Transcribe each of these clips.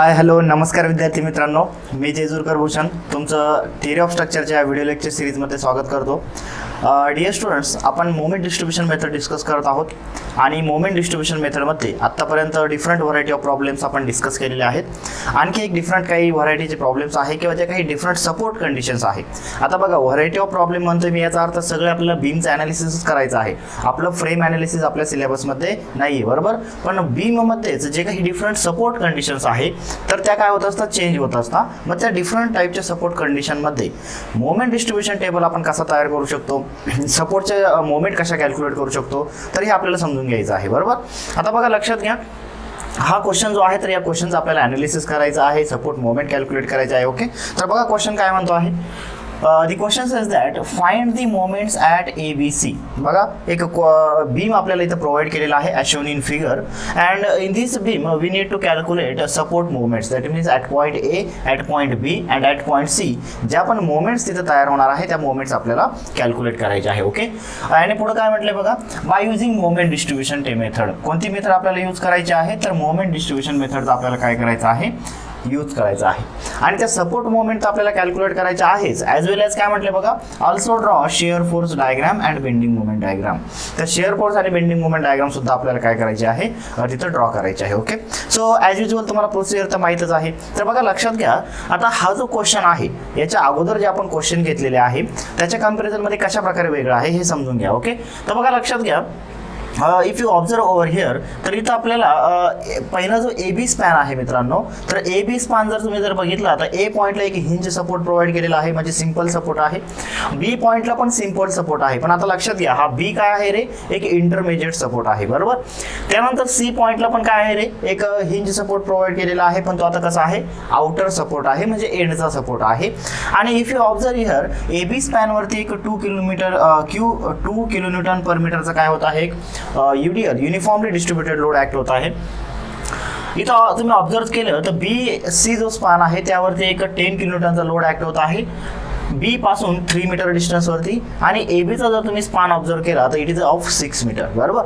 Hi hello नमस्कार विद्यार्थी मित्रांनो, मी जेजुरकर भूषण तुमचं थिअरी ऑफ स्ट्रक्चरच्या व्हिडिओ लेक्चर सिरीजमध्ये स्वागत करतो. डिअर स्टुडंट्स, आपण मोमेंट डिस्ट्रीब्युशन मेथड डिस्कस करत आहोत आणि मोमेंट डिस्ट्रीब्युशन मेथडमध्ये आत्तापर्यंत डिफरंट व्हरायटी ऑफ प्रॉब्लेम्स आपण डिस्कस केलेले आहेत. आणखी एक डिफरंट काही व्हरायटीचे प्रॉब्लेम्स आहे किंवा जे काही डिफरंट सपोर्ट कंडिशन्स आहे. आता बघा, व्हरायटी ऑफ प्रॉब्लेम म्हणतो मी, याचा अर्थ सगळं आपल्याला बीमचं ॲनालिसिस करायचं आहे. आपलं फ्रेम ॲनालिसिस आपल्या सिलेबसमध्ये नाही आहे, बरोबर. पण बीममध्येच जे काही डिफरंट सपोर्ट कंडिशन्स आहे तर त्या काय होत असतात, चेंज होत असतात. मग त्या डिफरंट टाईपच्या सपोर्ट कंडिशनमध्ये मोमेंट डिस्ट्रीब्युशन टेबल आपण कसा तयार करू शकतो, सपोर्टचे मोमेंट कशा कॅल्क्युलेट करू शकतो, तर हे आपल्याला समजून घ्यायचं आहे, बरोबर. आता बघा, लक्षात घ्या, हा क्वेश्चन जो आहे तर या क्वेश्चनचा आपल्याला ॲनालिसिस करायचा आहे, सपोर्ट मोमेंट कॅल्क्युलेट करायचा आहे. ओके, तर बघा क्वेश्चन काय म्हणतो आहे. The question says that find the moments at ABC. बघा, एक बीम आपल्याला इथं प्रोव्हाइड केलेला आहे as shown in figure, and in this beam we need to calculate support moments. That means at point A, at point B and at point C ज्या पण moments तिथं तयार होणार आहे त्या मोमेंट्स आपल्याला कॅल्क्युलेट करायचे आहे. ओके, आणि पुढे काय म्हटलंय बघा, by using moment distribution method. कोणती मेथड आपल्याला यूज करायची आहे, तर मोमेंट डिस्ट्रीब्युशन मेथड आपल्याला काय करायचं आहे, यूज करायचा आहे. आणि त्या सपोर्ट मोमेंट आपल्याला कॅल्क्युलेट करायच्या आहेच, ॲज वेल ॲज काय म्हटलं बघा, also draw share force diagram and bending moment diagram. तर शेअर फोर्स आणि बेंडिंग मोमेंट डायग्राम सुद्धा आपल्याला काय करायचे आहे, तिथं ड्रॉ करायचे आहे. ओके, सो ॲज युजल तुम्हाला प्रोसिजर तर माहीतच आहे. तर बघा, लक्षात घ्या, आता हा जो क्वेश्चन आहे याच्या अगोदर जे आपण क्वेश्चन घेतलेले आहे त्याच्या कम्पॅरिझनमध्ये कशा प्रकारे वेगळं आहे हे समजून घ्या. ओके, तर बघा लक्षात घ्या, if you observe over here, तर इथं आपल्याला पहिला जो ए बी स्पॅन आहे मित्रांनो, तर ए बी स्पॅन जर तुम्ही जर बघितला तर ए पॉईंटला एक हिंज सपोर्ट प्रोव्हाइड केलेला आहे, म्हणजे सिंपल सपोर्ट आहे. बी पॉईंटला पण सिंपल सपोर्ट आहे, पण आता लक्षात घ्या, हा बी काय आहे रे, एक इंटरमिजिएट सपोर्ट आहे, बरोबर. त्यानंतर सी पॉईंटला पण काय आहे रे, एक हिंज सपोर्ट प्रोव्हाइड केलेला आहे, पण तो आता कसा आहे, आउटर सपोर्ट आहे, म्हणजे एंडचा सपोर्ट आहे. आणि if you observe here, A B स्पॅनवरती एक 2 किलोन्यूटन पर मीटरचा काय होत आहे, एक UDL uniformly distributed load act होत आहे. इथं तुम्ही ऑब्झर्व केलं तर बी सी जो स्पॅन आहे त्यावरती एक 10 किलोन्यूटनचा लोड ऍक्ट होत आहे बी पासून 3 मीटर डिस्टन्सवरती. आणि ए बीचा जर तुम्ही स्पॅन ऑब्झर्व केला तर इट इज ऑफ 6 मीटर, बरोबर.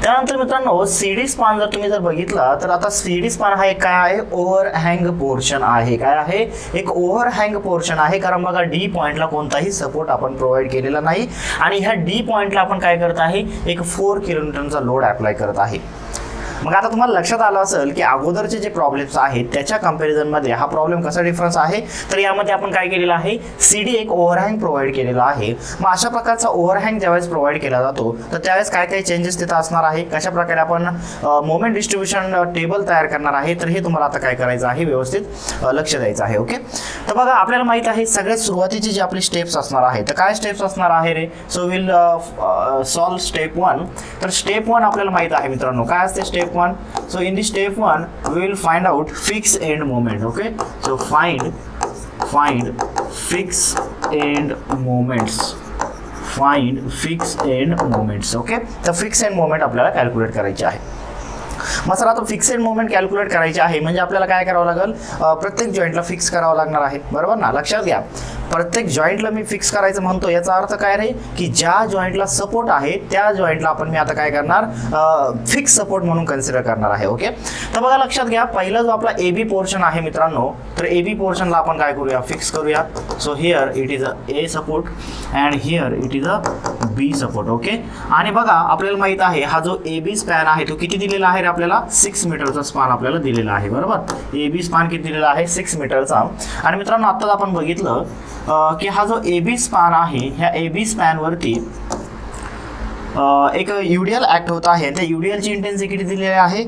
त्यानंतर मित्रांनो, सीडी स्पॅन जर तुम्ही जर बघितला तर आता सीडी स्पॅन हा एक काय आहे, ओव्हरहँग पोर्शन आहे. काय आहे, एक ओव्हरहँग पोर्शन आहे, कारण बघा डी पॉईंटला कोणताही सपोर्ट आपण प्रोव्हाइड केलेला नाही आणि ह्या डी पॉईंटला आपण काय करत आहे, एक 4 किलोमीटरचा लोड अप्लाय करत आहे. मग आता तुम्हाला लक्षात आलं असेल की अगोदरचे जे प्रॉब्लेम्स आहेत त्याच्या कम्पॅरिझनमध्ये हा प्रॉब्लेम कसा डिफरन्स आहे. तर यामध्ये आपण काय केलेलं आहे, सीडी एक ओव्हरहँग प्रोव्हाइड केलेला आहे. मग अशा प्रकारचा ओव्हरहँग ज्यावेळेस प्रोव्हाइड केला जातो तर त्यावेळेस काय काय चेंजेस तिथं असणार आहे, कशा प्रकारे आपण मोमेंट डिस्ट्रीब्युशन टेबल तयार करणार आहे, तर हे तुम्हाला आता काय करायचं आहे, व्यवस्थित लक्ष द्यायचं आहे. ओके, तर बघा, आपल्याला माहित आहे सगळ्यात सुरुवातीची जी आपली स्टेप्स असणार आहे, तर काय स्टेप्स असणार आहे रे, सो विल सॉल्व स्टेप 1. तर स्टेप 1 आपल्याला माहित आहे मित्रांनो, काय असते step 1. So in this step 1 we will find out fixed end moment. Okay, so find fixed end moments. Find fixed end moments. Okay, तर fixed end moment आपल्याला calculate करायचे आहे. मग सर, आता फिक्सेड मोमेंट कॅल्क्युलेट करायचे आहे म्हणजे आपल्याला काय करावं लागेल, प्रत्येक जॉईंटला फिक्स करावं लागणार आहे, बरोबर ना. लक्षात घ्या, प्रत्येक जॉईंटला मी फिक्स करायचं म्हणतो याचा अर्थ काय रे, की ज्या जॉईंटला सपोर्ट आहे त्या जॉईंटला आपण मी आता काय करणार, फिक्स सपोर्ट म्हणून कन्सिडर करणार आहे. ओके, तर बघा लक्षात घ्या, पहिला जो आपला ए बी पोर्शन आहे मित्रांनो, तर ए बी पोर्शनला आपण काय करूया, फिक्स करूया. So here it is a A support and here it is a B support. Okay, आणि बघा आपल्याला माहित आहे हा जो ए बी स्पॅन आहे तो किती दिलेला आहे रे, आपल्याला 6 मीटरचा स्पॅन आपल्याला दिलेला आहे, बरोबर. ए बी स्पॅन किती दिलेला आहे, 6 मीटरचा. आणि मित्रांनो, आत्ताच आपण बघितलं की हा जो ए बी स्पॅन आहे, ह्या ए बी स्पॅनवरती एक UDL ऍक्ट होत आहे. त्या UDLची इंटेन्सिटी दिलेली आहे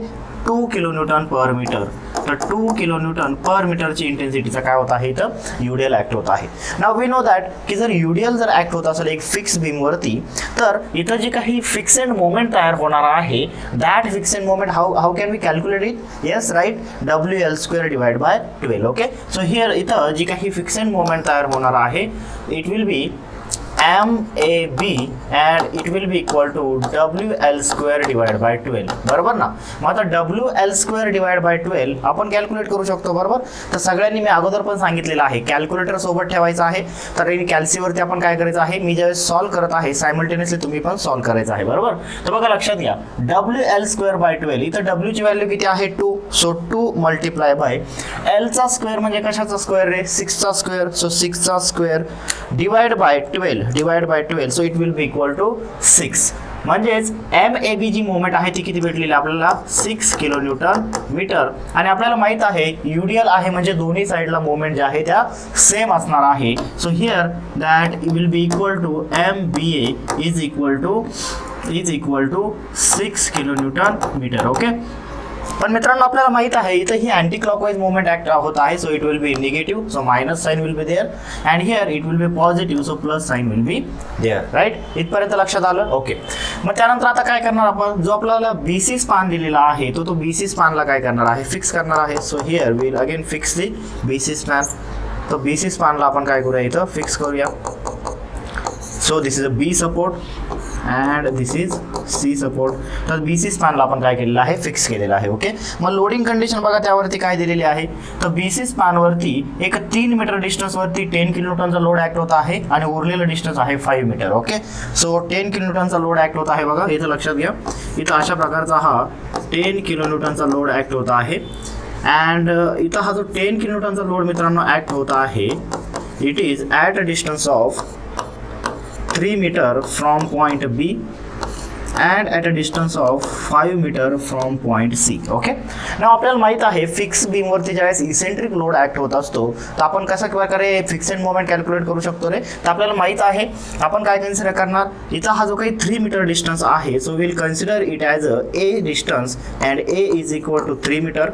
2 किलोन्यूटन पर मीटर. तर 2 किलोन्यूटन पर मीटरची इंटेन्सिटीचा काय होत आहे, इथं UDL ऍक्ट होत आहे. नाव वी नो दॅट की जर UDL जर ऍक्ट होत असेल एक फिक्स बीमवरती, तर इथं जे काही फिक्सेड मोमेंट तयार होणार आहे, that fixed moment how can we calculate it, yes right, WL² divide by 12. Okay, so here इथं जी काही फिक्सेड मोमेंट तयार होणार आहे, it will be MAB and it will be equal to WL square divided by 12. बरोबर ना. मग आता WL square divided by 12 आपण कॅल्क्युलेट करू शकतो. बरोबर. तर सगळ्यांनी मी अगोदर पण सांगितलेलं आहे कॅल्क्युलेटर सोबत ठेवायचं आहे. तर कॅल्सीवरती आपण काय करायचं आहे, मी ज्यावेळेस सॉल्व्ह करत आहे सायमल्टेनियसली तुम्ही पण सॉल्व्ह करायचं आहे. बरोबर. तर बघा लक्षात घ्या WL square by 12 इथं W ची व्हॅल्यू किती आहे 2. सो 2 मल्टिप्लाय बाय L चा स्क्वेअर म्हणजे कशाचा स्क्वेअर रे 6 चा स्क्वेअर. सो 6 चा square divide by 12 so it will be equal to 6. म्हणजेच MAB जी मोमेंट आहे ती किती भेटलेली आपल्याला 6 किलो न्यूटन मीटर. आणि आपल्याला माहित आहे UDL आहे म्हणजे दोन्ही साईडला मोमेंट ज्या आहे त्या सेम असणार आहे. So here that will be equal to MBA is equal to 6 kilo newton metre. Okay. पण मित्रांनो आपल्याला माहित आहे इथं ही अँटी क्लॉकवाइज मूवमेंट ऍक्ट होत आहे. So it will be negative. So minus sign will be there and here it will be positive. So plus sign will be there. Right. इथपर्यंत लक्षात आलं. ओके. मग त्यानंतर आता काय करणार आपण, जो आपल्याला BC स्पॅन दिलेला आहे तो BC स्पॅनला काय करणार आहे, फिक्स करणार आहे. So here will again fix the BC span. तो BC स्पॅनला आपण काय करूया इथं फिक्स करूया. So this is a B support and this is C support. तर BC स्पॅनला आपण काय केलेलं आहे फिक्स केलेलं आहे. ओके. मग लोडिंग कंडिशन बघा त्यावरती काय दिलेली आहे. तर BC स्पॅनवरती एक 3 मीटर डिस्टन्सवरती 10 किलो न्यूटनचा लोड ऍक्ट होत आहे आणि उरलेलं डिस्टन्स आहे 5 मीटर. ओके. सो 10 किलो न्यूटनचा लोड ऍक्ट होत आहे. बघा इथं लक्षात घ्या इथं अशा प्रकारचा हा 10 किलो न्यूटनचा लोड ऍक्ट होत आहे. अँड इथं हा जो 10 किलो न्यूटनचा लोड मित्रांनो ऍक्ट होत आहे it is at a distance of 3 meter from point B and at a distance of 5 meter from point C. Okay. Now आपल्याला माहित आहे फिक्स बीम वरती ज्यावेळेस इसेंट्रिक लोड ऍक्ट होत असतो तर आपण कशा प्रकारे फिक्स्ड मोमेंट कॅल्क्युलेट करू शकतो रे. तर आपल्याला माहित आहे आपण काय कन्सिडर करणार इथं हा जो काही 3 मीटर डिस्टन्स आहे so will consider it as a A distance and A is equal to 3 metre.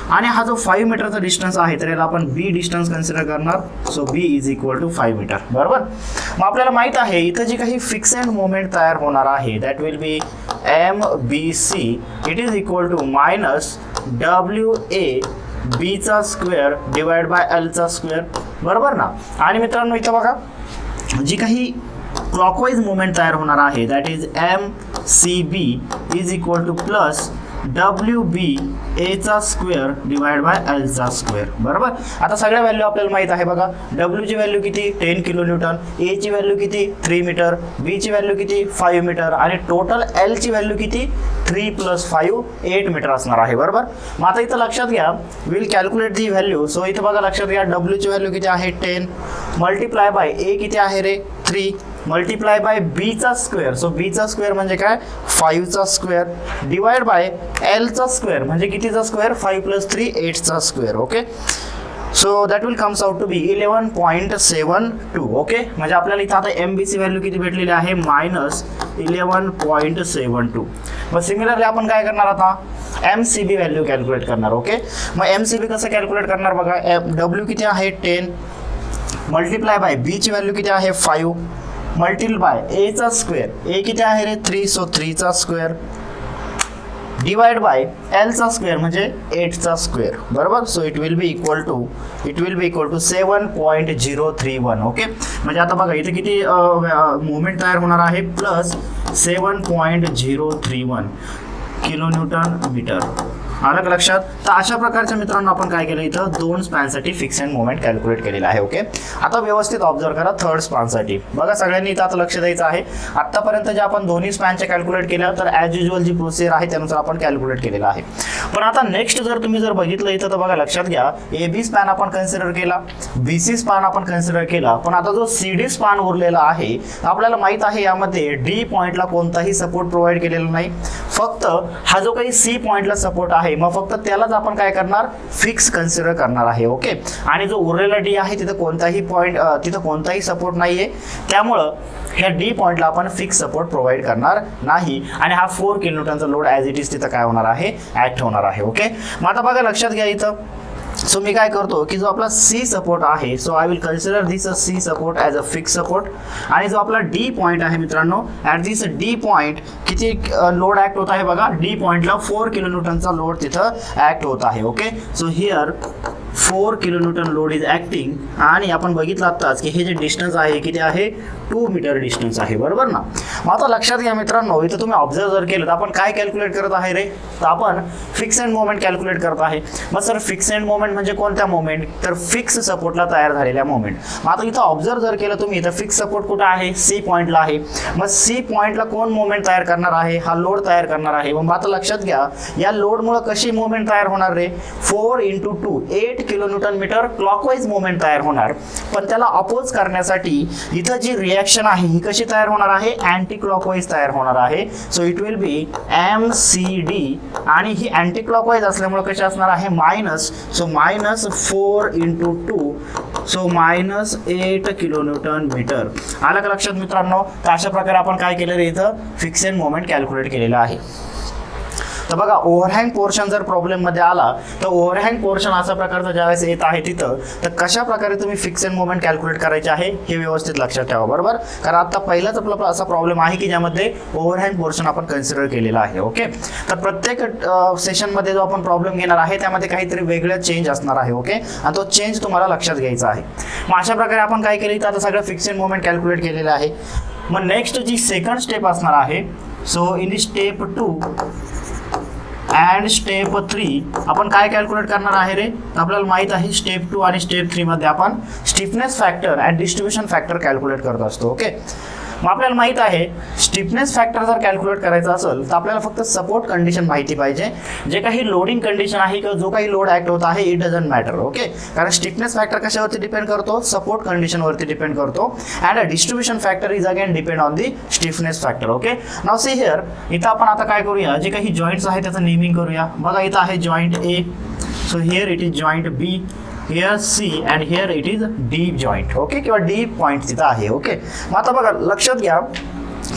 आणि हा जो 5 मीटरचा डिस्टन्स आहे तर याला आपण B डिस्टन्स कन्सिडर करणार. So B is equal to 5 metre. बरोबर. मग आपल्याला माहित आहे इथं जी काही फिक्स्ड मोमेंट तयार होणार आहे that will B MBC it is equal to minus WAB चा स्क्वेअर डिवाइड बाय L चा स्क्वेअर. बरोबर ना. आणि मित्रांनो इथं बघा जी काही क्लॉकवाइज मोमेंट तयार होणार आहे that is MCB is equal two plus WBA चा स्क्वेअर डिवाइड बाय L चा स्क्वेअर. बरोबर. आता सगळ्या व्हॅल्यू आपल्याला माहित आहे. बघा W ची व्हॅल्यू किती 10 किलो न्यूटन, A ची व्हॅल्यू किती 3 मीटर, B ची व्हॅल्यू किती 5 मीटर आणि टोटल L ची व्हॅल्यू किती 3 + 5 8 मीटर असणार आहे. बरोबर. मग आता इथं लक्षात घ्या will calculate the value. So इथं बघा लक्षात घ्या W ची व्हॅल्यू किती आहे 10 मल्टिप्लाय बाय A किती आहे रे 3 मल्टिप्लाय बाय B चा स्क्वेअर. सो B चा स्क्वेअर म्हणजे काय 5 चा स्क्वेअर डिवाइड बाय L चा स्क्वेअर म्हणजे कितीचा स्क्वेअर 5 + 3 8 चा square. Okay. So that will comes out to be 11.72. Okay. म्हणजे आपल्याला इथं आता MBC व्हॅल्यू किती भेटलेली आहे -11.72. मग सिमिलरली आपण काय करणार आता MCB व्हॅल्यू कॅल्क्युलेट करणार. ओके. मग MCB कसं कॅल्क्युलेट करणार बघा W किती आहे 10 मल्टिप्लाय बाय B ची व्हॅल्यू किती आहे 5 मल्टिप्लाय A चा स्क्वेअर A किती आहे रे 3 सो 3 चा स्क्वेअर डिवाइड बाय L चा स्क्वेअर म्हणजे 8 चा स्क्वेअर. बरोबर. So it will be equal to 7.031. Okay. म्हणजे आता बघा इथे किती मुवमेंट तयार होणार आहे प्लस 7.031 किलो न्यूटन मीटर. आलं का लक्षात. तर अशा प्रकारच्या मित्रांनो आपण काय केलं इथं 2 स्पॅनसाठी फिक्स अँड मोमेंट कॅल्क्युलेट केलेला आहे. ओके. आता व्यवस्थित ऑब्झर्व करा थर्ड स्पॅनसाठी. बघा सगळ्यांनी इथं आता लक्ष द्यायचं आहे. आतापर्यंत जे आपण दोन्ही स्पॅनच्या कॅल्क्युलेट केल्या तर ॲज युजल जी प्रोसिजर आहे त्यानुसार आपण कॅल्क्युलेट केलेला आहे. पण आता नेक्स्ट जर तुम्ही बघितलं इथं तर बघा लक्षात घ्या AB स्पॅन आपण कन्सिडर केला BC स्पॅन आपण कन्सिडर केला पण आता जो CD स्पॅन उरलेला आहे आपल्याला माहित आहे यामध्ये D पॉइंटला कोणताही सपोर्ट प्रोव्हाइड केलेला नाही. फक्त हा जो काही C पॉइंटला सपोर्ट आहे मग फक्त त्यालाच आपण काय करणार फिक्स कन्सिडर करणार आहे. ओके. आणि जो उरलेला D आहे तिथं कोणताही सपोर्ट नाहीये त्यामुळं ह्या D पॉइंटला आपण फिक्स सपोर्ट प्रोव्हाइड करणार नाही आणि हा 4 किलो न्यूटनचा लोड ॲज इट इज तिथं काय होणार आहे ऍक्ट होणार आहे. ओके. मग आता बघा लक्षात घ्या इथं सो मी काय करतो की जो आपला C सपोर्ट आहे so I will consider this C support as a fix support आणि जो आपला D पॉइंट आहे मित्रांनो ॲट दिस D पॉइंट किती लोड ऍक्ट होत आहे बघा D पॉइंटला 4 किलो न्यूटनचा लोड तिथं ऍक्ट होत आहे. Okay. So here 4 kilonewton load is acting, आणि आपण बघितलं आत्ताच की हे जे डिस्टन्स आहे किती आहे 2 मीटर डिस्टन्स आहे, बरोबर ना. मग आता लक्षात घ्या मित्रांनो, इथं तुम्ही ऑब्झर्व जर केलं तर आपण काय कॅल्क्युलेट करत आहे रे, तर आपण फिक्स अँड मोमेंट कॅल्क्युलेट करत आहे. मग सर फिक्स अँड मोमेंट म्हणजे कोणत्या मोमेंट, तर फिक्स सपोर्टला तयार झालेल्या मोमेंट. मग आता इथं ऑब्झर्व जर केलं तुम्ही तर फिक्स सपोर्ट कुठं आहे, सी पॉईंटला आहे. मग सी पॉईंटला कोण मोमेंट तयार करणार आहे, हा लोड तयार करणार आहे. मग आता लक्षात घ्या या लोडमुळे कशी मोमेंट तयार होणार रे, 4 × 2 8 किलोन्यूटन मीटर क्लॉकवाईज मोमेंट तयार होणार. पण त्याला अपोज करण्यासाठी इथं जी रिॲक्शन आहे ही कशी तयार होणार आहे, अँटी क्लॉकवाईज तयार होणार आहे. So it will be MCD, आणि ही अँटी क्लॉकवाईज असल्यामुळे कशी असणार आहे, minus. So -4 × 2, so -8 kilonewton metre. आलं का लक्षात मित्रांनो. तर अशा प्रकारे आपण काय केलेलं इथं फिक्स अँड मोमेंट कॅल्क्युलेट केलेलं आहे. तर बघा ओव्हरहँग पोर्शन जर प्रॉब्लेममध्ये आला तर ओव्हरहँग पोर्शन अशा प्रकारचं ज्यावेळेस येत आहे तिथं, तर कशा प्रकारे तुम्ही फिक्स अँड मोमेंट कॅल्क्युलेट करायचे आहे हे व्यवस्थित लक्षात ठेवा, बरोबर. कारण आता पहिलाच आपला असा प्रॉब्लेम आहे की ज्यामध्ये ओव्हरहँग पोर्शन आपण कन्सिडर केलेला आहे. ओके, तर प्रत्येक सेशनमध्ये जो आपण प्रॉब्लेम घेणार आहे त्यामध्ये काहीतरी वेगळं चेंज असणार आहे. ओके, आणि तो चेंज तुम्हाला लक्षात घ्यायचा आहे. मग अशा प्रकारे आपण काय केलं तर आता सगळं फिक्स अँड मोमेंट कॅल्क्युलेट केलेलं आहे. मग नेक्स्ट जी सेकंड स्टेप असणार आहे, so in the step 2 and step 3 आपण काय कॅल्क्युलेट करणार आहे रे, आपल्याला माहित आहे स्टेप 2 आणि स्टेप 3 मध्ये आपण stiffness factor and distribution factor calculate करत असतो. ओके, मग आपल्याला माहित आहे स्टिफनेस फॅक्टर जर कॅल्क्युलेट करायचा असेल तर आपल्याला फक्त सपोर्ट कंडिशन माहिती पाहिजे. जे काही लोडिंग कंडिशन आहे किंवा जो काही लोड ऍक्ट होत आहे इट डझंट मॅटर. ओके, कारण स्टिफनेस फॅक्टर कशावरती डिपेंड करतो, सपोर्ट कंडिशनवरती डिपेंड करतो. And distribution factor is again depend on the stiffness factor. Okay, now see here, इथं आपण आता काय करूया, जे काही जॉईंट्स आहे त्याचं नेमिंग करूया. बघा इथं आहे joint A, so here it is joint B, here C and here it is D joint. Okay, किंवा D पॉइंट तिथं आहे. ओके, मग आता बघा लक्षात घ्या,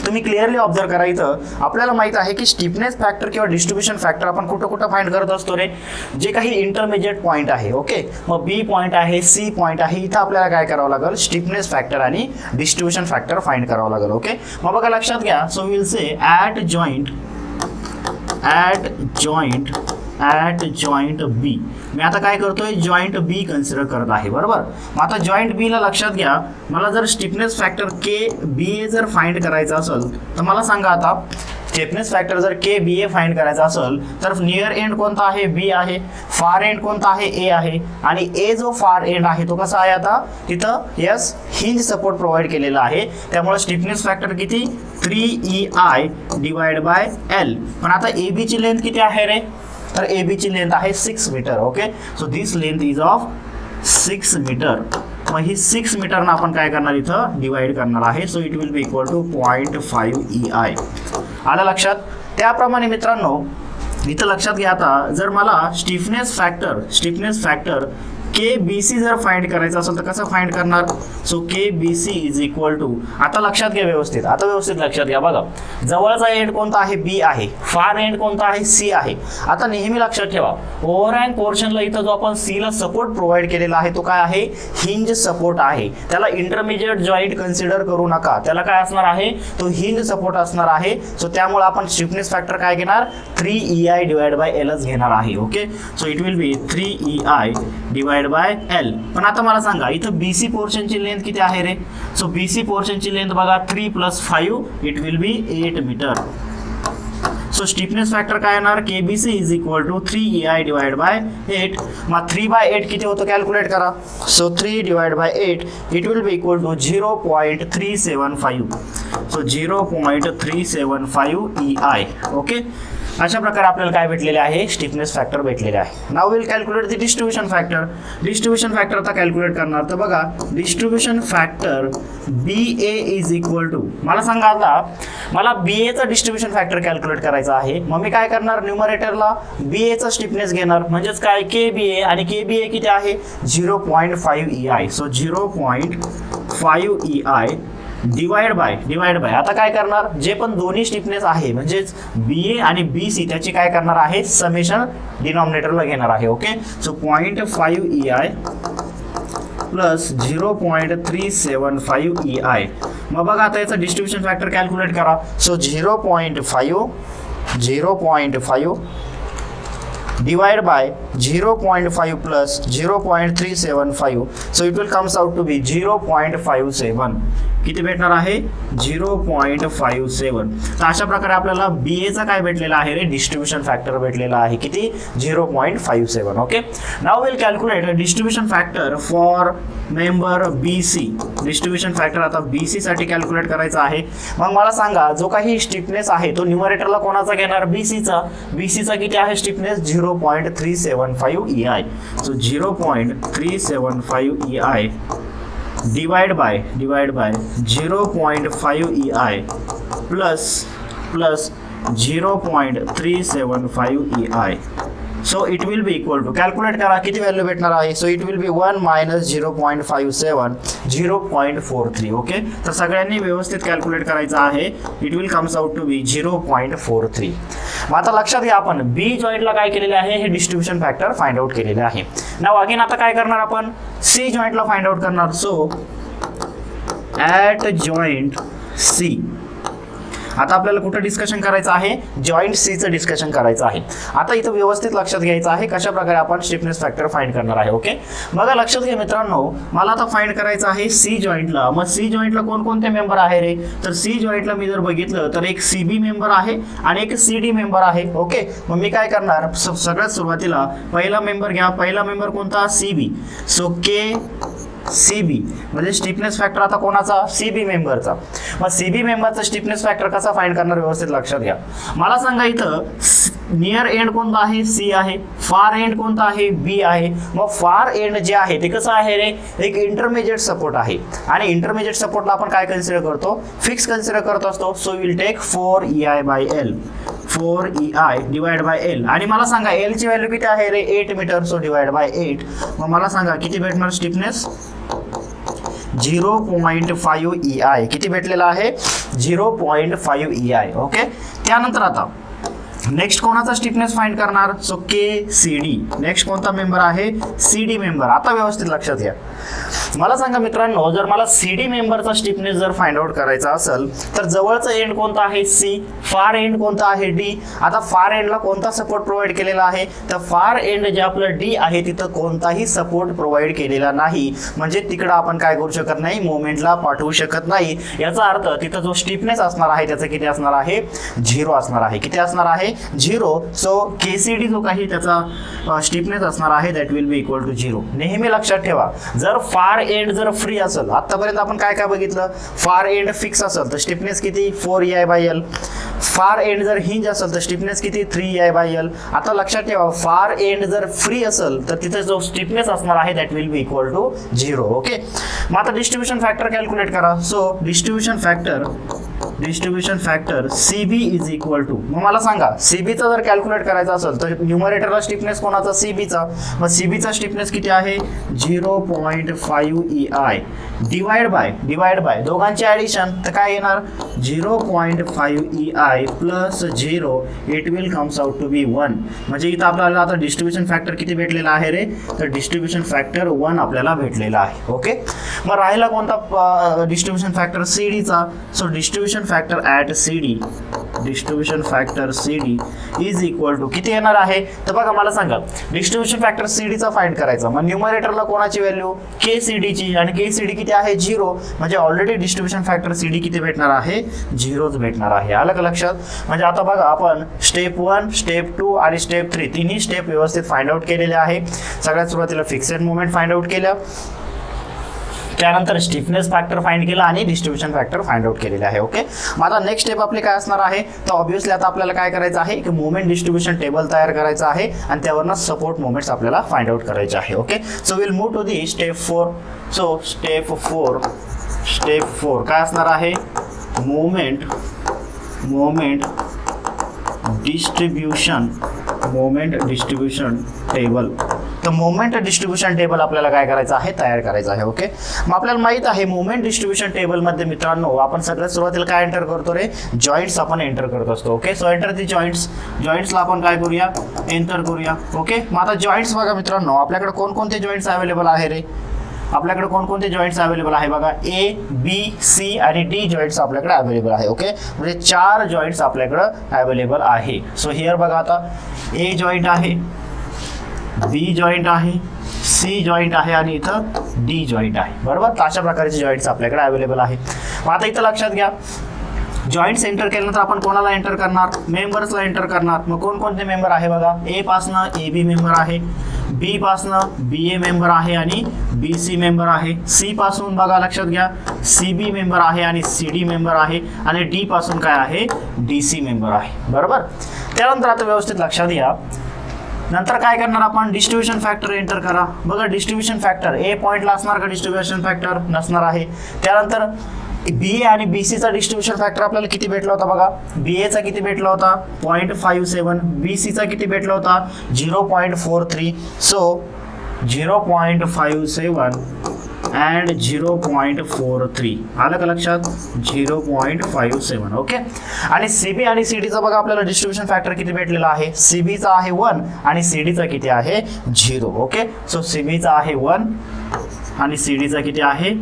तुम्ही क्लिअरली ऑब्झर्व करा. इथं आपल्याला माहित आहे की स्टिफनेस फॅक्टर किंवा डिस्ट्रीब्युशन फॅक्टर आपण कुठं कुठं फाइंड करत असतो रे, जे काही इंटरमिजिएट पॉईंट आहे. ओके, मग B पॉईंट आहे, C पॉईंट आहे, इथं आपल्याला काय करावं लागेल, स्टिफनेस फॅक्टर आणि डिस्ट्रीब्युशन फॅक्टर फाइंड करावं लागेल. ओके, मग बघा लक्षात घ्या, so will say at joint B. मी आता काय करतोय, जॉईंट बी कन्सिडर करत आहे, बरोबर. मग आता जॉईंट बी ला लक्षात घ्या, मला जर स्टिफनेस फॅक्टर KBA जर फाइंड करायचा असेल तर मला सांगा आता स्टिफनेस फॅक्टर जर KBA फाइंड करायचा असेल तर नियर एंड कोणता आहे, बी आहे. फार एंड कोणता आहे, ए आहे. आणि ए जो फार एंड आहे तो कसा आहे, आता तिथं यस हिंज सपोर्ट प्रोव्हाइड केलेला आहे. त्यामुळे स्टिफनेस फॅक्टर किती, 3EI / L. पण आता AB ची लेंथ किती आहे रे, तर AB ची लेंथ आहे 6 metre. Okay, so this length is of 6 metre. मग ही 6 मीटरनं आपण काय करणार, इथं डिवाइड करणार आहे. So it will be equal to 0.5 EI. आलं लक्षात. त्याप्रमाणे मित्रांनो इथं लक्षात घ्या, आता जर मला स्टिफनेस फॅक्टर KBC जर फाइंड करायचं असेल तर कसं फाइंड करणार, so KBC is equal to, आता लक्षात घ्या व्यवस्थित, लक्षात घ्या. बघा जवळचा एंड कोणता आहे, बी आहे. फार एंड कोणता आहे, सी आहे. आता नेहमी लक्षात ठेवा ओव्हरहँग पोर्शनला इथं जो आपण सी ला सपोर्ट प्रोव्हाइड केलेला आहे तो काय आहे, हिंज सपोर्ट आहे. त्याला इंटरमिजिएट जॉईंट कन्सिडर करू नका, त्याला काय असणार आहे, तो हिंज सपोर्ट असणार आहे. सो त्यामुळे आपण स्टिफनेस फॅक्टर काय घेणार, 3EI / L घेणार आहे. Okay, so it will B 3EI / L. पण आता मला सांगा इथं BC पोर्शनची लेंथ किती आहे रे, सो BC पोर्शनची लेंथ बघा 3 + 5 it will be 8 metre. So stiffness factor काय येणार, KBC is equal to 3EI / 8. मग 3/8 किती होतं कॅल्क्युलेट करा, so 3 / 8 it will be equal to 0.375. So 0.375 EI. Okay, अशा प्रकारे आपल्याला काय भेटलेले आहे, स्टिफनेस फॅक्टर भेटलेले आहे. Now will calculate the distribution factor. आता कॅल्क्युलेट करणार तर बघा distribution factor BA is equal to, मला सांगा आता मला BA चा डिस्ट्रीब्युशन फॅक्टर कॅल्क्युलेट करायचा आहे. मग मी काय करणार, न्यूमरेटरला BA चा स्टिफनेस घेणार, म्हणजेच काय KBA, आणि KBA किती आहे 0.5 EI. So 0.5 EI divide bye आता काय करणार, जे पण दोन्ही स्टिफनेस आहे म्हणजेच BA आणि BC त्याची काय करणार आहे, समेशन डिनॉमिनेटरला घेणार आहे. Okay, so 0.5 EI plus 0.375 EI. मग बघा आता याचा डिस्ट्रीब्युशन फॅक्टर कॅल्क्युलेट करा. So 0.5 divided by 0.5 plus 0.375, so it will comes out to be 0.57. किती भेटणार आहे 0.57. तर अशा प्रकारे आपल्याला बीएचा काय भेटलेला आहे रे डिस्ट्रीब्यूशन फॅक्टर भेटलेला आहे किती 0.57. Okay, now will calculate distribution factor for member BC. Distribution factor आता बीसी साठी कॅल्क्युलेट करायचा आहे. मग मला सांगा जो काही स्टिफनेस आहे तो न्यूमरेटरला कोणाचा घेणार बीसीचा. बीसीचा किती आहे stiffness 0.375 EI. So 0.375 EI divide by 0.5 EI plus 0.375 EI. So it will be equal to, calculate करा किती व्हॅल्यू भेटणार आहे. So it will be 1 minus 0.57 0.43. Okay, तर सगळ्यांनी व्यवस्थित कॅल्क्युलेट करायचं आहे. It will comes out to be 0.43. मग आता लक्षात घ्या आपण बी जॉईंटला काय केलेले आहे हे डिस्ट्रीब्यूशन फॅक्टर फाइंड आउट केलेले आहे. नाउ अगेन आता काय करणार आपण सी जॉईंटला फाइंड आउट करणार. सो ॲट जॉईंट सी आता आपल्याला कुठं डिस्कशन करायचं आहे जॉईंट सीचं डिस्कशन करायचं आहे. आता इथं व्यवस्थित लक्षात घ्यायचं आहे कशा प्रकारे आपण स्टिफनेस फॅक्टर फाइंड करणार आहे. ओके, बघा लक्षात घ्या मित्रांनो, मला आता फाइंड करायचं आहे सी जॉईंटला. मग सी जॉईंटला कोणकोणते मेंबर आहे रे, तर सी जॉईंटला मी जर बघितलं तर एक सीबी मेंबर आहे आणि एक सीडी मेंबर आहे. ओके, मग मी काय करणार सगळ्यात सुरुवातीला पहिला मेंबर घ्या. पहिला मेंबर कोणता सीबी. सो के सीबी म्हणजे स्टिफनेस फॅक्टर आता कोणाचा सीबी मेंबरचा. मग सीबी मेंबरचा स्टिफनेस फॅक्टर कसा फाइंड करणार व्यवस्थित लक्षात घ्या. मला सांगा इथं नियर एंड कोणता आहे सी आहे, फार एंड कोणता आहे बी आहे. मग फार एंड जे आहे ते कसं आहे रे एक इंटरमिजिएट सपोर्ट आहे आणि इंटरमिजिएट सपोर्टला आपण काय कन्सिडर करतो फिक्स कन्सिडर करत असतो. So will take 4 EI by L 4 EI divide by L. आणि मला सांगा L ची व्हॅल्यू किती आहे रे 8 मीटर. So divide by 8. मग मला सांगा किती भेटणार स्टिफनेस 0.5 EI. किती भेटलेला आहे 0.5 EI. ओके, त्यानंतर आता नेक्स्ट कोणाचा स्टिफनेस फाइंड करणार. सो के सी डी. नेक्स्ट कोणता मेंबर आहे सीडी मेंबर. आता व्यवस्थित लक्षात घ्या. मला सांगा मित्रांनो जर मला सीडी मेंबरचा स्टिफनेस जर फाइंड आउट करायचा असेल तर जवळचा एंड कोणता आहे सी, फार एंड कोणता आहे डी. आता फार एंडला कोणता सपोर्ट प्रोव्हाइड केलेला आहे तर फार एंड जे आपलं डी आहे तिथं कोणताही सपोर्ट प्रोव्हाइड केलेला नाही. म्हणजे तिकडं आपण काय करू शकत नाही मोमेंटला पाठवू शकत नाही. याचा अर्थ तिथं जो स्टिफनेस असणार आहे त्याचं किती असणार आहे 0 असणार आहे. किती असणार आहे 0. सो केसीडी जो काही त्याचा स्टिफनेस असणार आहे that will be equal to 0. नेहमी लक्षात ठेवा जर फार एंड जर फ्री असेल आतापर्यंत आपण काय काय बघितलं फार एंड फिक्स असेल तर स्टिफनेस किती 4 EI by L. Far and जर हिंज असेल तर स्टिफनेस किती 3 EI by L. आता लक्षात ठेवा फार एंड जर फ्री असेल तर तिथे जो स्टिफनेस असणार आहे that will be equal to 0. Okay, मग आता डिस्ट्रीब्यूशन फॅक्टर कॅल्क्युलेट करा. So distribution factor CB is equal to. मग मला सांगा CBचा जर कॅल्क्युलेट करायचा असेल तर न्यूमरेटरला स्टिफनेस कोणाचा CBचा. मग CBचा स्टिफनेस किती आहे 0.5 EI डिवाइड बाय दोघांचे ऍडिशन तर काय येणार 0.5 EI plus 0 it will comes out to be 1. म्हणजे इथं आपल्याला आता डिस्ट्रीब्यूशन फॅक्टर किती भेटलेला आहे रे तर डिस्ट्रीब्यूशन फॅक्टर 1 आपल्याला भेटलेला आहे. ओके, मग राहिला कोणता डिस्ट्रीब्यूशन फॅक्टर CDचा. So distribution factor at CD is equal to किती येणार आहे तर बघा मला सांगा डिस्ट्रीब्यूशन फॅक्टर CDचा फाइंड करायचा. मग न्यूमरेटरला कोणाची व्हॅल्यू KCD ची आणि KCD किती आहे 0. म्हणजे ऑलरेडी डिस्ट्रीब्यूशन फॅक्टर CD किती भेटणार आहे 0च भेटणार आहे. आलं का लक्षात. म्हणजे आता बघा आपण स्टेप 1 स्टेप 2 आणि स्टेप 3 तिन्ही स्टेप व्यवस्थित फाइंड आउट केलेले आहे. सगळ्यात सुरुवातीला फिक्सेड मोमेंट फाइंड आउट केल्या, त्यानंतर स्टिफनेस फॅक्टर फाइंड केला आणि डिस्ट्रीब्यूशन फॅक्टर फाइंड आउट केलेले आहे. ओके, मग आता नेक्स्ट स्टेप आपली काय असणार आहे तर ऑब्व्हियसली आता आपल्याला काय करायचं आहे की मोमेंट डिस्ट्रीब्यूशन टेबल तयार करायचं आहे आणि त्यावरनं सपोर्ट मोमेंट्स आपल्याला फाइंड आउट करायचे आहे. Okay, so will move to the step 4. So step 4 काय असणार आहे मोमेंट डिस्ट्रीब्यूशन टेबल. तर मोमेंट डिस्ट्रीब्यूशन टेबल आपल्याला काय करायचं आहे तयार करायचं आहे. ओके, मग आपल्याला माहित आहे मोमेंट डिस्ट्रीब्यूशन टेबल मध्ये मित्रांनो आपण सगळ्यात सुरुवातीला काय एंटर करतो रे जॉईंट्स आपण एंटर करत असतो. ओके, सो एंटर दी जॉईंट्सला आपण काय करूया एंटर करूया. ओके, मग आता जॉईंट्स बघा मित्रांनो आपल्याकडे कोणकोणते जॉईंट्स अवेलेबल आहे रे. आपल्याकडे कोणकोणते जॉईंट्स अवेलेबल आहे बघा A B C आणि D जॉईंट्स आपल्याकडे अवेलेबल आहे. ओके, म्हणजे 4 जॉईंट्स आपल्याकडे अवेलेबल आहे. सो हिअर बघा आता A जॉईंट आहे बी जॉईंट आहे, सी जॉईंट आहे आणि इथं डी जॉईंट आहे. बरोबर, तर अशा प्रकारचे जॉईंट्स आपल्याकडे अवेलेबल आहे. मग आता इथं लक्षात घ्या, जॉईंट्स एंटर केल्यानंतर आपण कोणाला एंटर करणार, मेंबर्सला एंटर करणार. मग कोणकोणते मेंबर आहे बघा, ए पासनं ए बी मेंबर आहे, बी पासनं बी ए मेंबर आहे आणि बी सी मेंबर आहे, सी पासून बघा लक्षात घ्या सी बी मेंबर आहे आणि सी डी मेंबर आहे आणि डी पासून काय आहे, डी सी मेंबर आहे. बरोबर, त्यानंतर आता व्यवस्थित लक्षात घ्या, नंतर काय करणार आपण, डिस्ट्रीब्युशन फॅक्टर एंटर करा. बघा डिस्ट्रीब्युशन फॅक्टर ए पॉईंटला असणार का, डिस्ट्रीब्युशन फॅक्टर नसणार आहे. त्यानंतर बी ए आणि बी सीचा डिस्ट्रीब्युशन फॅक्टर आपल्याला किती भेटला होता बघा, बी एचा किती भेटला होता 0.57, बी सीचा किती भेटला होता 0.43. सो 0.57 अँड 0.43 आलं का लक्षात, 0.57. ओके, आणि सीबी आणि सीडीचा बघा आपल्याला डिस्ट्रीब्युशन फॅक्टर किती भेटलेला आहे, सीबीचा आहे 1 आणि सीडीचा किती आहे 0. ओके, सो सीबीचा आहे 1 आणि सीडीचा किती आहे,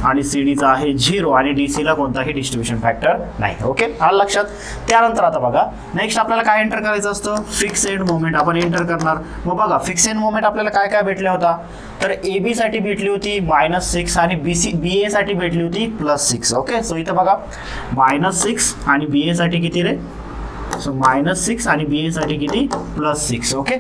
आणि सीडीचा आहे 0 आणि डीसीला कोणताही डिस्ट्रीब्युशन फॅक्टर नाही. ओके, आलं लक्षात. त्यानंतर आता बघा नेक्स्ट आपल्याला काय एंटर करायचं असतं, फिक्स एंड मोमेंट आपण एंटर करणार. मग बघा फिक्स एंड मोमेंट आपल्याला काय काय भेटला होता, तर ए बी साठी भेटली होती -6 आणि बी ए साठी भेटली होती +6. ओके, सो इथं बघा -6 आणि बी ए साठी किती रे, सो -6 आणि बी ए साठी किती +6. ओके,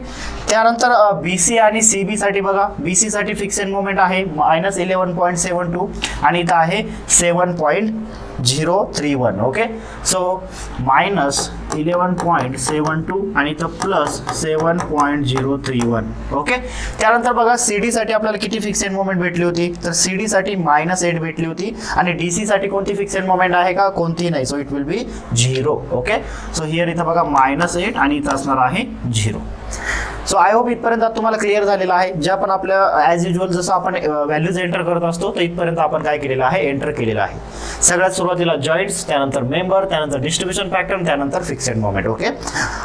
त्यानंतर बी सी आणि सी बी साठी बघा, बी सी साठी फिक्स एंड मोमेंट आहे -11.72 आणि इथं आहे 7.031. ओके, सो -11.72 आणि इथं +7.031. ओके, त्यानंतर बघा सी डी साठी आपल्याला किती फिक्स एंड मोमेंट भेटली होती, तर सी डी साठी -8 भेटली होती आणि डी सी साठी कोणती फिक्स एंड मोमेंट आहे का, कोणतीही नाही. So it will B 0. Okay, so here इथं बघा -8 आणि इथं असणार आहे 0. सो आय होप इथपर्यंत तुम्हाला क्लिअर झालेलं आहे. ज्या पण आपल्या ॲज युजल जसं आपण व्हॅल्यूज एंटर करत असतो तर इथपर्यंत आपण काय केलेलं आहे, एंटर केलेलं आहे. सगळ्यात सुरुवातीला जॉईंट्स, त्यानंतर मेंबर, त्यानंतर डिस्ट्रीब्युशन फॅक्टर, त्यानंतर फिक्स एंड मोमेंट. ओके,